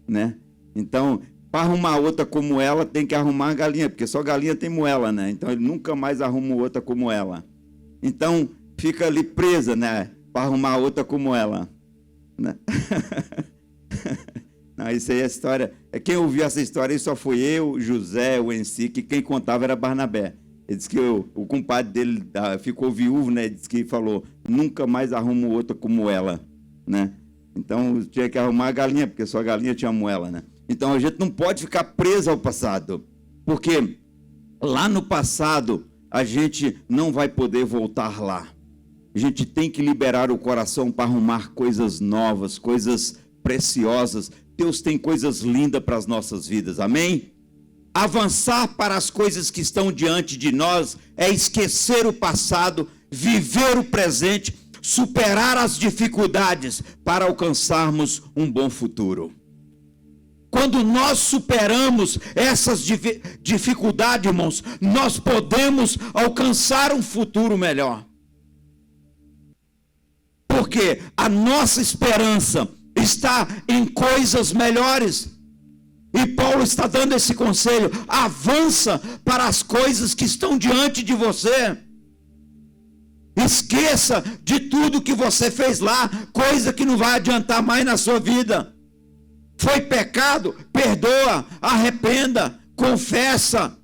Speaker 1: né? Então, para arrumar outra como ela, tem que arrumar a galinha, porque só galinha tem moela, né? Então, ele nunca mais arruma outra como ela. Então, fica ali presa, né? Para arrumar outra como ela, né? Não, isso aí é a história. Quem ouviu essa história aí só foi eu, José, o Ensi, que quem contava era Barnabé. Ele disse que o compadre dele ficou viúvo, né? Ele disse que falou: nunca mais arrumo outra como ela, né? Então tinha que arrumar a galinha, porque só a galinha tinha moela, né? Então a gente não pode ficar preso ao passado, porque lá no passado a gente não vai poder voltar lá. A gente tem que liberar o coração para arrumar coisas novas, coisas preciosas. Deus tem coisas lindas para as nossas vidas, amém? Avançar para as coisas que estão diante de nós é esquecer o passado, viver o presente, superar as dificuldades para alcançarmos um bom futuro. Quando nós superamos essas dificuldades, irmãos, nós podemos alcançar um futuro melhor. Porque a nossa esperança está em coisas melhores. E Paulo está dando esse conselho: avança para as coisas que estão diante de você. Esqueça de tudo que você fez lá, coisa que não vai adiantar mais na sua vida. Foi pecado? Perdoa, arrependa, confessa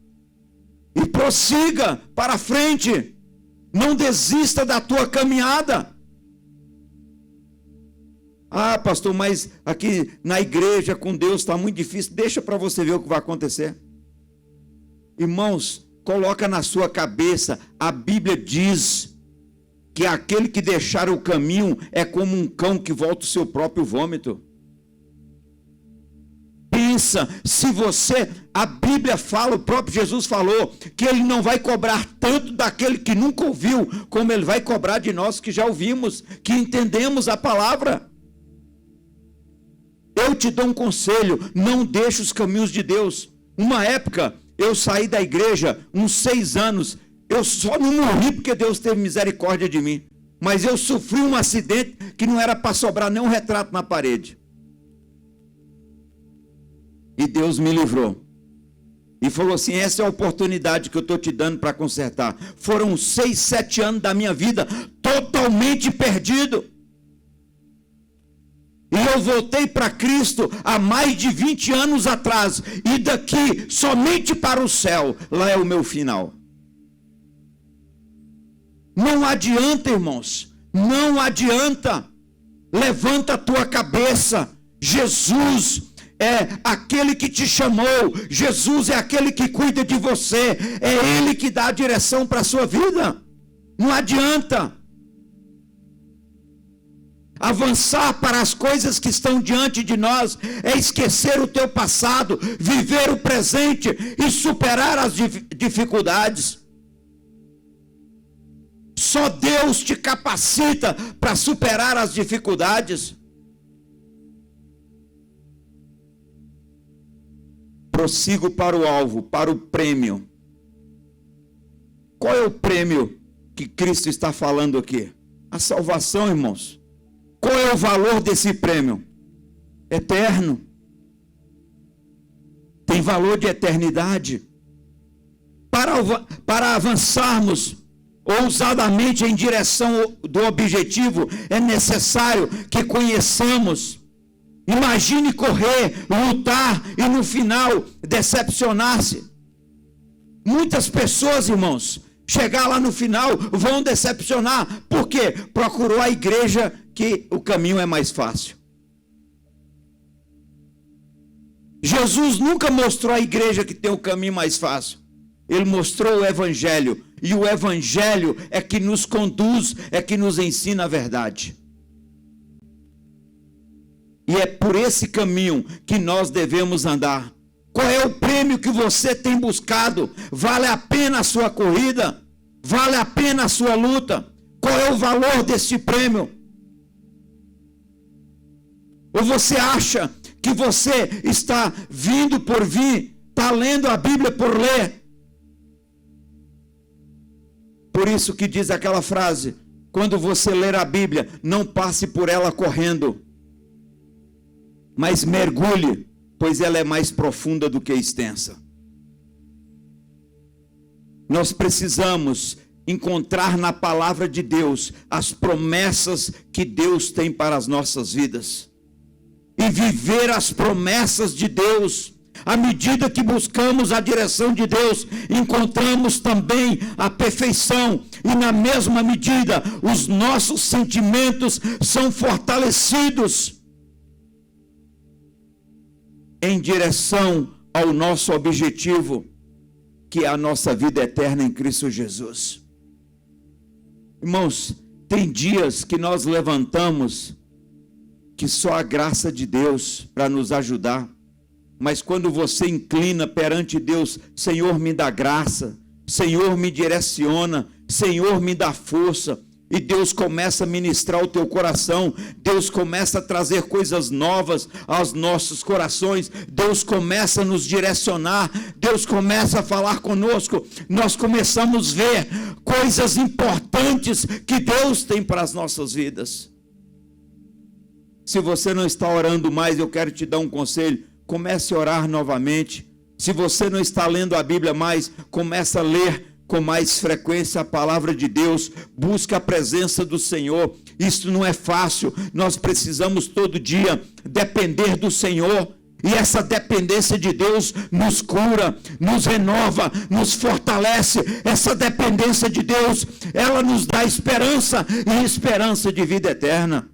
Speaker 1: e prossiga para frente. Não desista da tua caminhada. Ah, pastor, mas aqui na igreja com Deus está muito difícil. Deixa para você ver o que vai acontecer. Irmãos, coloca na sua cabeça, a Bíblia diz que aquele que deixar o caminho é como um cão que volta o seu próprio vômito. pensa, se você, a Bíblia fala, o próprio Jesus falou, que ele não vai cobrar tanto daquele que nunca ouviu, como ele vai cobrar de nós que já ouvimos, que entendemos a palavra. Eu te dou um conselho, não deixe os caminhos de Deus. Uma época, eu saí da igreja, uns 6 anos, eu só não morri porque Deus teve misericórdia de mim. Mas eu sofri um acidente que não era para sobrar nem um retrato na parede. E Deus me livrou. E falou assim, essa é a oportunidade que eu estou te dando para consertar. Foram 6, 7 anos da minha vida totalmente perdido. E eu voltei para Cristo há mais de 20 anos atrás. E daqui somente para o céu. Lá é o meu final. Não adianta, irmãos. Não adianta. Levanta a tua cabeça. Jesus é aquele que te chamou. Jesus é aquele que cuida de você. É Ele que dá a direção para a sua vida. Não adianta. Avançar para as coisas que estão diante de nós é esquecer o teu passado, viver o presente e superar as dificuldades. Só Deus te capacita para superar as dificuldades. Prossigo para o alvo, para o prêmio. Qual é o prêmio que Cristo está falando aqui? A salvação, irmãos. Qual é o valor desse prêmio? Eterno. Tem valor de eternidade. Para avançarmos ousadamente em direção do objetivo, é necessário que conheçamos. Imagine correr, lutar e no final decepcionar-se. Muitas pessoas, irmãos, chegar lá no final vão decepcionar. Por quê? Procurou a igreja que o caminho é mais fácil. Jesus nunca mostrou à igreja que tem o caminho mais fácil. Ele mostrou o evangelho. E o evangelho é que nos conduz, é que nos ensina a verdade. E é por esse caminho que nós devemos andar. Qual é o prêmio que você tem buscado? Vale a pena a sua corrida? Vale a pena a sua luta? Qual é o valor desse prêmio? Ou você acha que você está vindo por vir, está lendo a Bíblia por ler? Por isso que diz aquela frase, quando você ler a Bíblia, não passe por ela correndo, mas mergulhe, pois ela é mais profunda do que extensa. Nós precisamos encontrar na palavra de Deus as promessas que Deus tem para as nossas vidas. E viver as promessas de Deus. À medida que buscamos a direção de Deus, encontramos também a perfeição. E na mesma medida, os nossos sentimentos são fortalecidos em direção ao nosso objetivo, que é a nossa vida eterna em Cristo Jesus. Irmãos, tem dias que nós levantamos que só a graça de Deus para nos ajudar. Mas quando você inclina perante Deus, Senhor, me dá graça, Senhor, me direciona, Senhor, me dá força, e Deus começa a ministrar o teu coração, Deus começa a trazer coisas novas aos nossos corações, Deus começa a nos direcionar, Deus começa a falar conosco, nós começamos a ver coisas importantes que Deus tem para as nossas vidas. Se você não está orando mais, eu quero te dar um conselho, comece a orar novamente. Se você não está lendo a Bíblia mais, comece a ler com mais frequência a palavra de Deus, busque a presença do Senhor. Isso não é fácil, nós precisamos todo dia depender do Senhor, e essa dependência de Deus nos cura, nos renova, nos fortalece. Essa dependência de Deus, ela nos dá esperança, e esperança de vida eterna.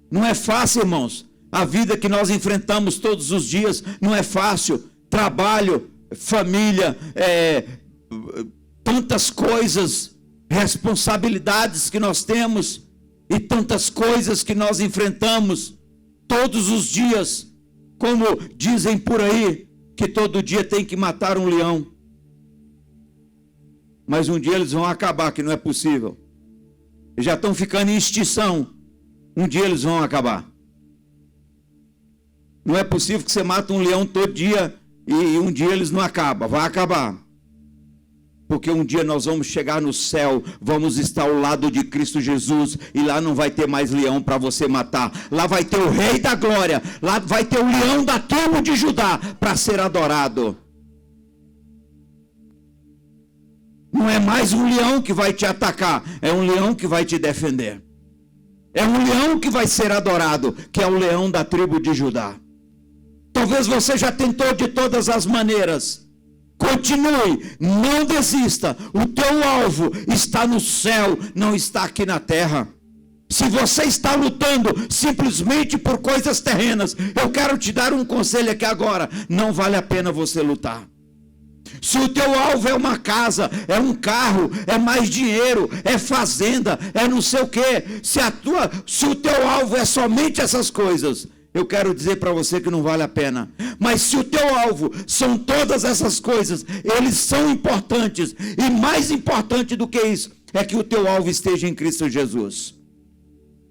Speaker 1: Não é fácil, irmãos, a vida que nós enfrentamos todos os dias não é fácil, trabalho, família, tantas coisas, responsabilidades que nós temos e tantas coisas que nós enfrentamos. todos os dias, como dizem por aí, que todo dia tem que matar um leão. Mas um dia eles vão acabar, que não é possível. Eles já estão ficando em extinção. Um dia eles vão acabar. Não é possível que você mate um leão todo dia e um dia eles não acabam. Vai acabar. Porque um dia nós vamos chegar no céu, vamos estar ao lado de Cristo Jesus, e lá não vai ter mais leão para você matar. Lá vai ter o Rei da Glória, lá vai ter o leão da tribo de Judá para ser adorado. Não é mais um leão que vai te atacar, é um leão que vai te defender. É um leão que vai ser adorado, que é o leão da tribo de Judá. Talvez você já tentou de todas as maneiras. Continue, não desista. O teu alvo está no céu, não está aqui na terra. Se você está lutando simplesmente por coisas terrenas, eu quero te dar um conselho aqui agora: não vale a pena você lutar. Se o teu alvo é uma casa, é um carro, é mais dinheiro, é fazenda, é não sei o quê, se o teu alvo é somente essas coisas, eu quero dizer para você que não vale a pena. Mas se o teu alvo são todas essas coisas, eles são importantes. E mais importante do que isso, é que o teu alvo esteja em Cristo Jesus.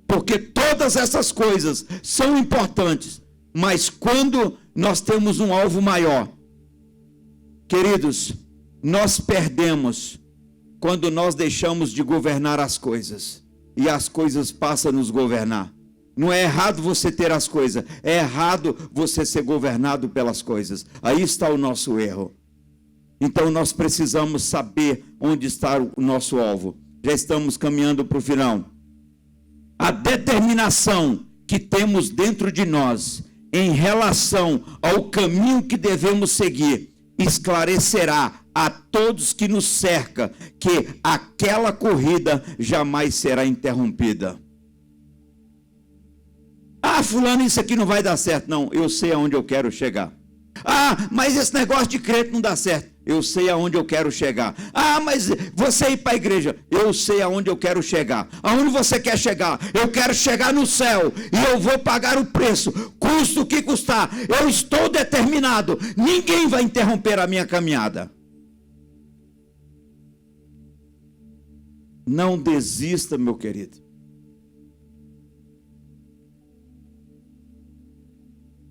Speaker 1: Porque todas essas coisas são importantes. Mas quando nós temos um alvo maior, queridos, nós perdemos quando nós deixamos de governar as coisas. E as coisas passam a nos governar. Não é errado você ter as coisas, é errado você ser governado pelas coisas. Aí está o nosso erro. Então nós precisamos saber onde está o nosso alvo. Já estamos caminhando para o final. A determinação que temos dentro de nós em relação ao caminho que devemos seguir esclarecerá a todos que nos cercam que aquela corrida jamais será interrompida. Ah, fulano, isso aqui não vai dar certo. Não, eu sei aonde eu quero chegar. Ah, mas esse negócio de crente não dá certo. Eu sei aonde eu quero chegar. Ah, mas você ir para a igreja. Eu sei aonde eu quero chegar. Aonde você quer chegar? Eu quero chegar no céu. E eu vou pagar o preço. Custa o que custar. Eu estou determinado. Ninguém vai interromper a minha caminhada. Não desista, meu querido.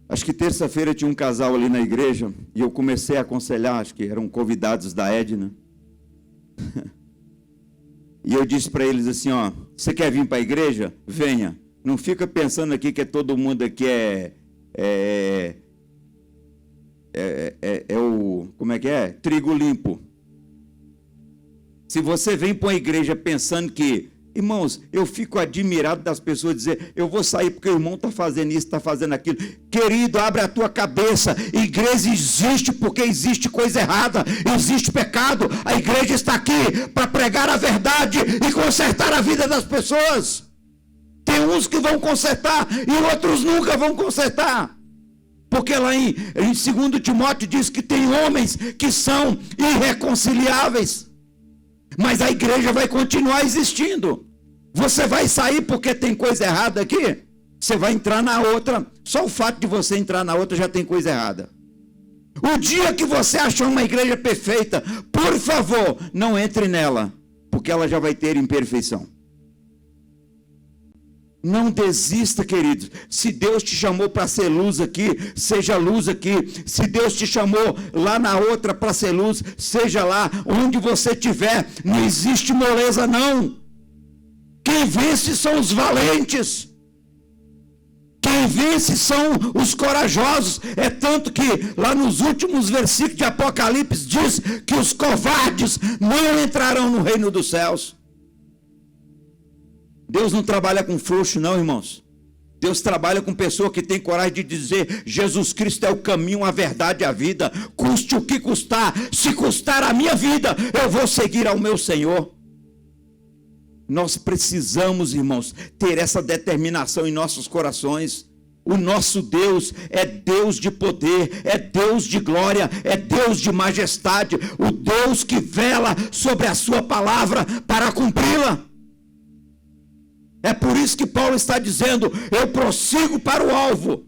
Speaker 1: Acho que terça-feira tinha um casal ali na igreja e eu comecei a aconselhar, acho que eram convidados da Edna. E eu disse para eles assim, ó, você quer vir para a igreja? Venha. Não fica pensando aqui que todo mundo aqui como é que é? Trigo limpo. Se você vem para uma igreja pensando que, irmãos, eu fico admirado das pessoas dizer, eu vou sair porque o irmão está fazendo isso, está fazendo aquilo. Querido, abre a tua cabeça. Igreja existe porque existe coisa errada, existe pecado. A igreja está aqui para pregar a verdade e consertar a vida das pessoas. Tem uns que vão consertar e outros nunca vão consertar. Porque lá em 2 Timóteo diz que tem homens que são irreconciliáveis. Mas a igreja vai continuar existindo. Você vai sair porque tem coisa errada aqui? Você vai entrar na outra. Só o fato de você entrar na outra já tem coisa errada. O dia que você achar uma igreja perfeita, por favor, não entre nela, porque ela já vai ter imperfeição. Não desista, queridos. Se Deus te chamou para ser luz aqui, seja luz aqui. Se Deus te chamou lá na outra para ser luz, seja lá. Onde você estiver, não existe moleza não. Quem vence são os valentes. Quem vence são os corajosos. É tanto que lá nos últimos versículos de Apocalipse diz que os covardes não entrarão no reino dos céus. Deus não trabalha com frouxo não, irmãos. Deus trabalha com pessoa que tem coragem de dizer, Jesus Cristo é o caminho, a verdade e a vida. Custe o que custar. Se custar a minha vida, eu vou seguir ao meu Senhor. Nós precisamos, irmãos, ter essa determinação em nossos corações. O nosso Deus é Deus de poder, é Deus de glória, é Deus de majestade. O Deus que vela sobre a sua palavra para cumpri-la. É por isso que Paulo está dizendo: eu prossigo para o alvo.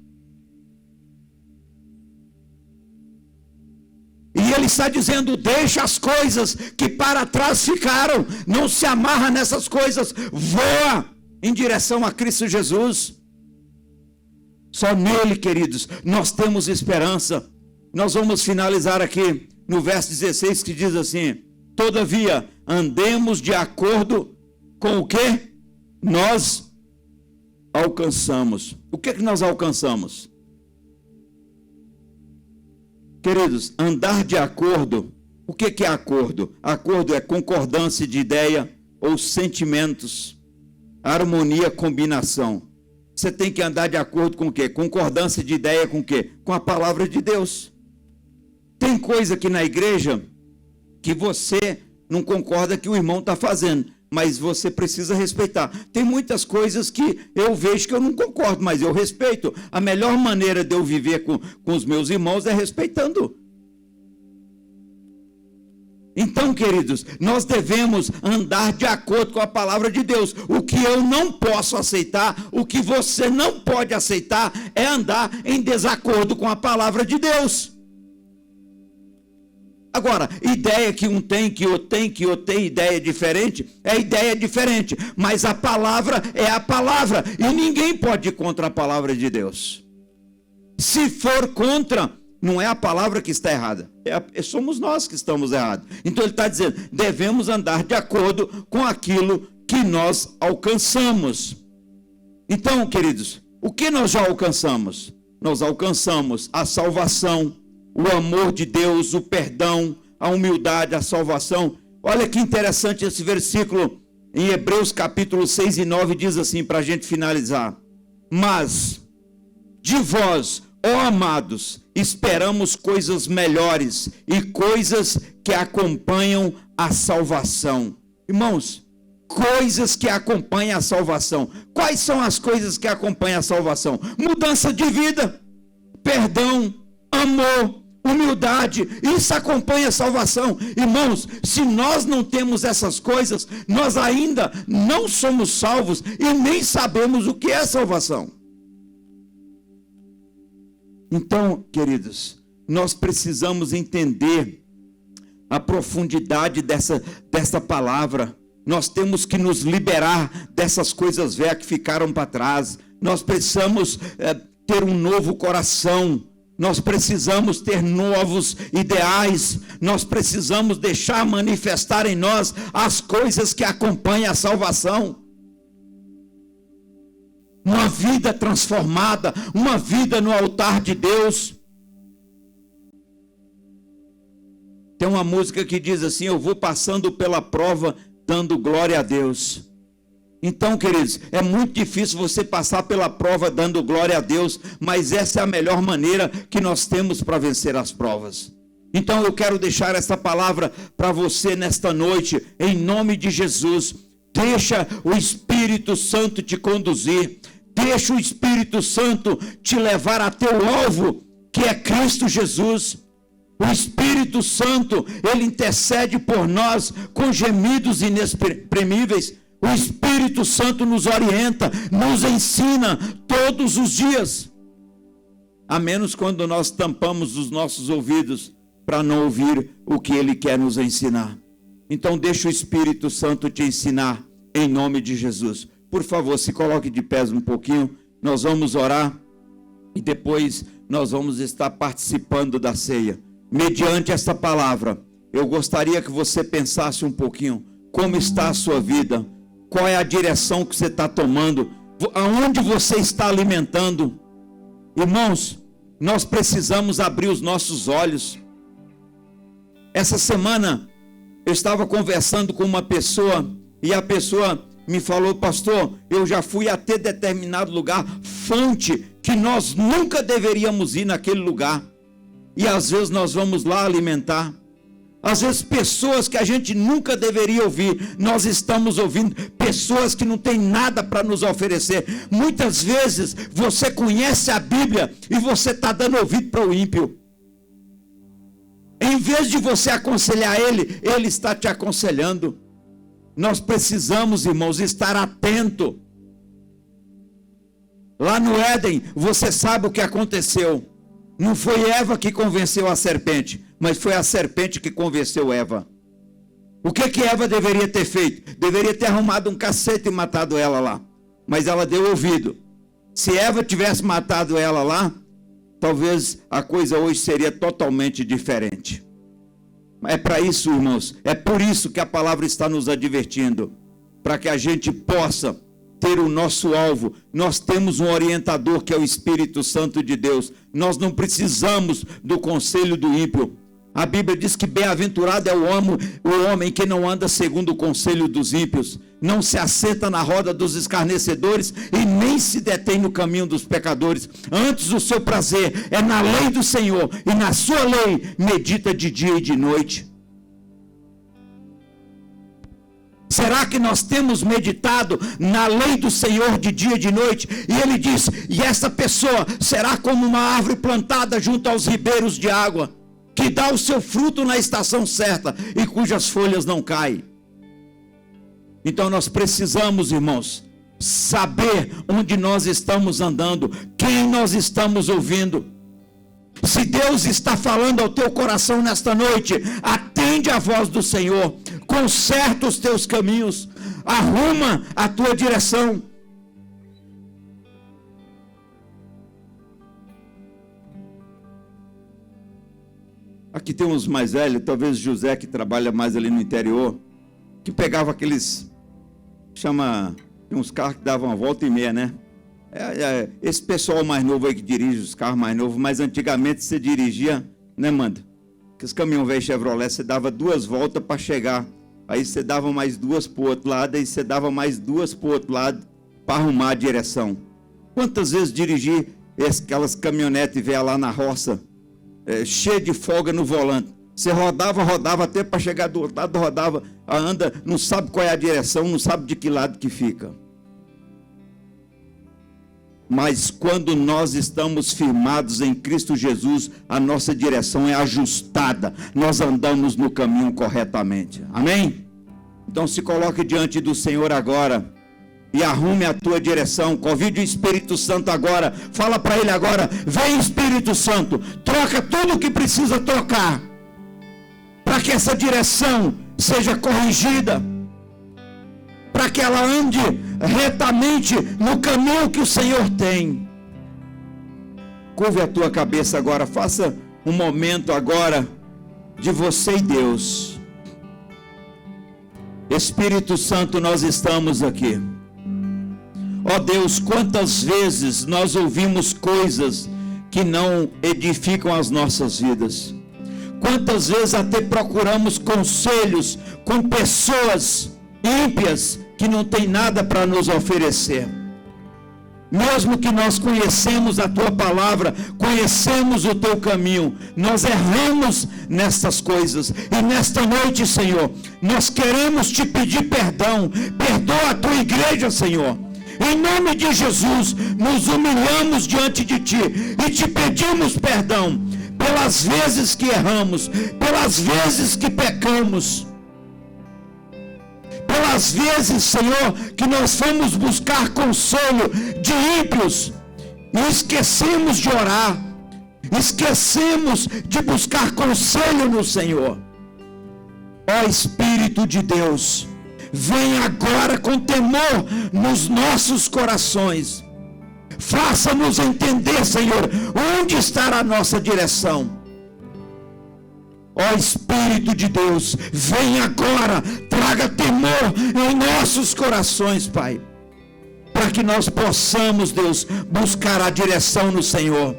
Speaker 1: E ele está dizendo: deixa as coisas que para trás ficaram, não se amarra nessas coisas, voa em direção a Cristo Jesus. Só nele, queridos, nós temos esperança. Nós vamos finalizar aqui no verso 16, que diz assim: todavia, andemos de acordo com o que nós alcançamos. O que nós alcançamos? Queridos, andar de acordo. O que é acordo? Acordo é concordância de ideia ou sentimentos, harmonia, combinação. Você tem que andar de acordo com o quê? Concordância de ideia com o quê? Com a palavra de Deus. Tem coisa aqui na igreja que você não concorda que o irmão está fazendo, mas você precisa respeitar. Tem muitas coisas que eu vejo que eu não concordo, mas eu respeito. A melhor maneira de eu viver com os meus irmãos é respeitando. Então, queridos, nós devemos andar de acordo com a palavra de Deus. O que eu não posso aceitar, o que você não pode aceitar, é andar em desacordo com a palavra de Deus. Agora, ideia que um tem, que outro tem, que outro tem ideia diferente, é ideia diferente. Mas a palavra é a palavra. E ninguém pode ir contra a palavra de Deus. Se for contra, não é a palavra que está errada. Somos nós que estamos errados. Então ele está dizendo, devemos andar de acordo com aquilo que nós alcançamos. Então, queridos, o que nós já alcançamos? Nós alcançamos a salvação, o amor de Deus, o perdão, a humildade, a salvação. Olha que interessante esse versículo em Hebreus capítulo 6 e 9, diz assim, para a gente finalizar: mas de vós, ó amados, esperamos coisas melhores e coisas que acompanham a salvação. Irmãos, coisas que acompanham a salvação. Quais são as coisas que acompanham a salvação? Mudança de vida, perdão, amor, humildade, isso acompanha a salvação. Irmãos, se nós não temos essas coisas, nós ainda não somos salvos e nem sabemos o que é salvação. Então, queridos, nós precisamos entender a profundidade dessa palavra. Nós temos que nos liberar dessas coisas velhas que ficaram para trás. Nós precisamos ter um novo coração. Nós precisamos ter novos ideais. Nós precisamos deixar manifestar em nós as coisas que acompanham a salvação. Uma vida transformada, uma vida no altar de Deus. Tem uma música que diz assim: eu vou passando pela prova, dando glória a Deus. Então, queridos, é muito difícil você passar pela prova dando glória a Deus, mas essa é a melhor maneira que nós temos para vencer as provas. Então eu quero deixar essa palavra para você nesta noite, em nome de Jesus. Deixa o Espírito Santo te conduzir. Deixa o Espírito Santo te levar a teu alvo, que é Cristo Jesus. O Espírito Santo, ele intercede por nós com gemidos inexprimíveis. O Espírito Santo nos orienta, nos ensina todos os dias. A menos quando nós tampamos os nossos ouvidos para não ouvir o que ele quer nos ensinar. Então deixa o Espírito Santo te ensinar, em nome de Jesus. Por favor, se coloque de pés um pouquinho, nós vamos orar e depois nós vamos estar participando da ceia. Mediante esta palavra, eu gostaria que você pensasse um pouquinho, como está a sua vida, qual é a direção que você está tomando, aonde você está alimentando. Irmãos, nós precisamos abrir os nossos olhos. Essa semana, eu estava conversando com uma pessoa, e a pessoa me falou: pastor, eu já fui até determinado lugar, fonte, que nós nunca deveríamos ir naquele lugar. E às vezes nós vamos lá alimentar. Às vezes pessoas que a gente nunca deveria ouvir, nós estamos ouvindo. Pessoas que não têm nada para nos oferecer. Muitas vezes você conhece a Bíblia e você está dando ouvido para o ímpio. Em vez de você aconselhar ele, ele está te aconselhando. Nós precisamos, irmãos, estar atento Lá no Éden, você sabe o que aconteceu. Não foi Eva que convenceu a serpente, mas foi a serpente que convenceu Eva. O que Eva deveria ter feito? Deveria ter arrumado um cacete e matado ela lá. Mas ela deu ouvido. Se Eva tivesse matado ela lá, talvez a coisa hoje seria totalmente diferente. É para isso, irmãos, é por isso que a palavra está nos advertindo, para que a gente possa ter o nosso alvo. Nós temos um orientador que é o Espírito Santo de Deus. Nós não precisamos do conselho do ímpio. A Bíblia diz que bem-aventurado é o homem que não anda segundo o conselho dos ímpios, não se assenta na roda dos escarnecedores e nem se detém no caminho dos pecadores. Antes o seu prazer é na lei do Senhor, e na sua lei medita de dia e de noite. Será que nós temos meditado na lei do Senhor de dia e de noite? E ele diz, e essa pessoa será como uma árvore plantada junto aos ribeiros de água, que dá o seu fruto na estação certa e cujas folhas não caem. Então nós precisamos, irmãos, saber onde nós estamos andando, quem nós estamos ouvindo. Se Deus está falando ao teu coração nesta noite, atende a voz do Senhor, conserta os teus caminhos, arruma a tua direção. Aqui tem uns mais velhos, talvez José, que trabalha mais ali no interior, que pegava aqueles, tem uns carros que davam uma volta e meia, né? Esse pessoal mais novo aí que dirige os carros mais novos, mas antigamente você dirigia, né, Manda? Que os caminhões velho Chevrolet, você dava 2 voltas para chegar, aí você dava mais 2 para o outro lado, aí você dava mais 2 para o outro lado, para arrumar a direção. Quantas vezes dirigi aquelas caminhonetes velhas lá na roça, cheio de folga no volante? Você rodava até para chegar do outro lado, rodava, anda, não sabe qual é a direção, não sabe de que lado que fica. Mas quando nós estamos firmados em Cristo Jesus, a nossa direção é ajustada, nós andamos no caminho corretamente. Amém? Então se coloque diante do Senhor agora e arrume a tua direção. Convide o Espírito Santo agora, fala para ele agora: vem, Espírito Santo, troca tudo o que precisa trocar, para que essa direção seja corrigida, para que ela ande retamente no caminho que o Senhor tem. Curve a tua cabeça agora, faça um momento agora de você e Deus. Espírito Santo, nós estamos aqui. Ó Deus, quantas vezes nós ouvimos coisas que não edificam as nossas vidas. Quantas vezes até procuramos conselhos com pessoas ímpias que não tem nada para nos oferecer. Mesmo que nós conhecemos a tua palavra, conhecemos o teu caminho, nós erramos nessas coisas. E nesta noite, Senhor, nós queremos te pedir perdão. Perdoa a tua igreja, Senhor. Em nome de Jesus, nos humilhamos diante de ti e te pedimos perdão pelas vezes que erramos, pelas vezes que pecamos, pelas vezes, Senhor, que nós fomos buscar consolo de ímpios e esquecemos de orar, esquecemos de buscar conselho no Senhor. Ó Espírito de Deus, vem agora com temor nos nossos corações. Faça-nos entender, Senhor, onde está a nossa direção. Ó Espírito de Deus, vem agora, traga temor em nossos corações, Pai, para que nós possamos, Deus, buscar a direção no Senhor.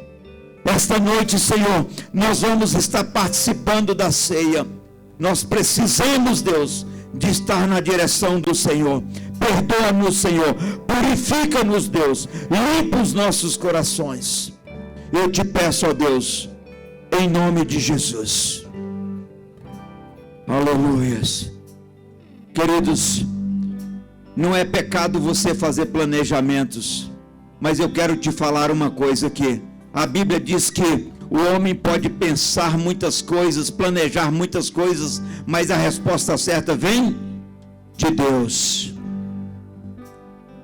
Speaker 1: Esta noite, Senhor, nós vamos estar participando da ceia. Nós precisamos, Deus, de estar na direção do Senhor. Perdoa-nos, Senhor, purifica-nos, Deus, limpa os nossos corações. Eu te peço, ó Deus, em nome de Jesus. Aleluias. Queridos, não é pecado você fazer planejamentos, mas eu quero te falar uma coisa aqui. A Bíblia diz que o homem pode pensar muitas coisas, planejar muitas coisas, mas a resposta certa vem de Deus.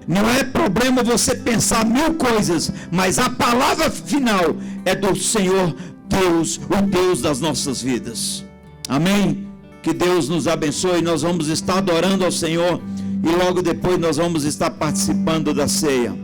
Speaker 1: Não é problema você pensar 1000 coisas, mas a palavra final é do Senhor Deus, o Deus das nossas vidas. Amém? Que Deus nos abençoe. Nós vamos estar adorando ao Senhor e logo depois nós vamos estar participando da ceia.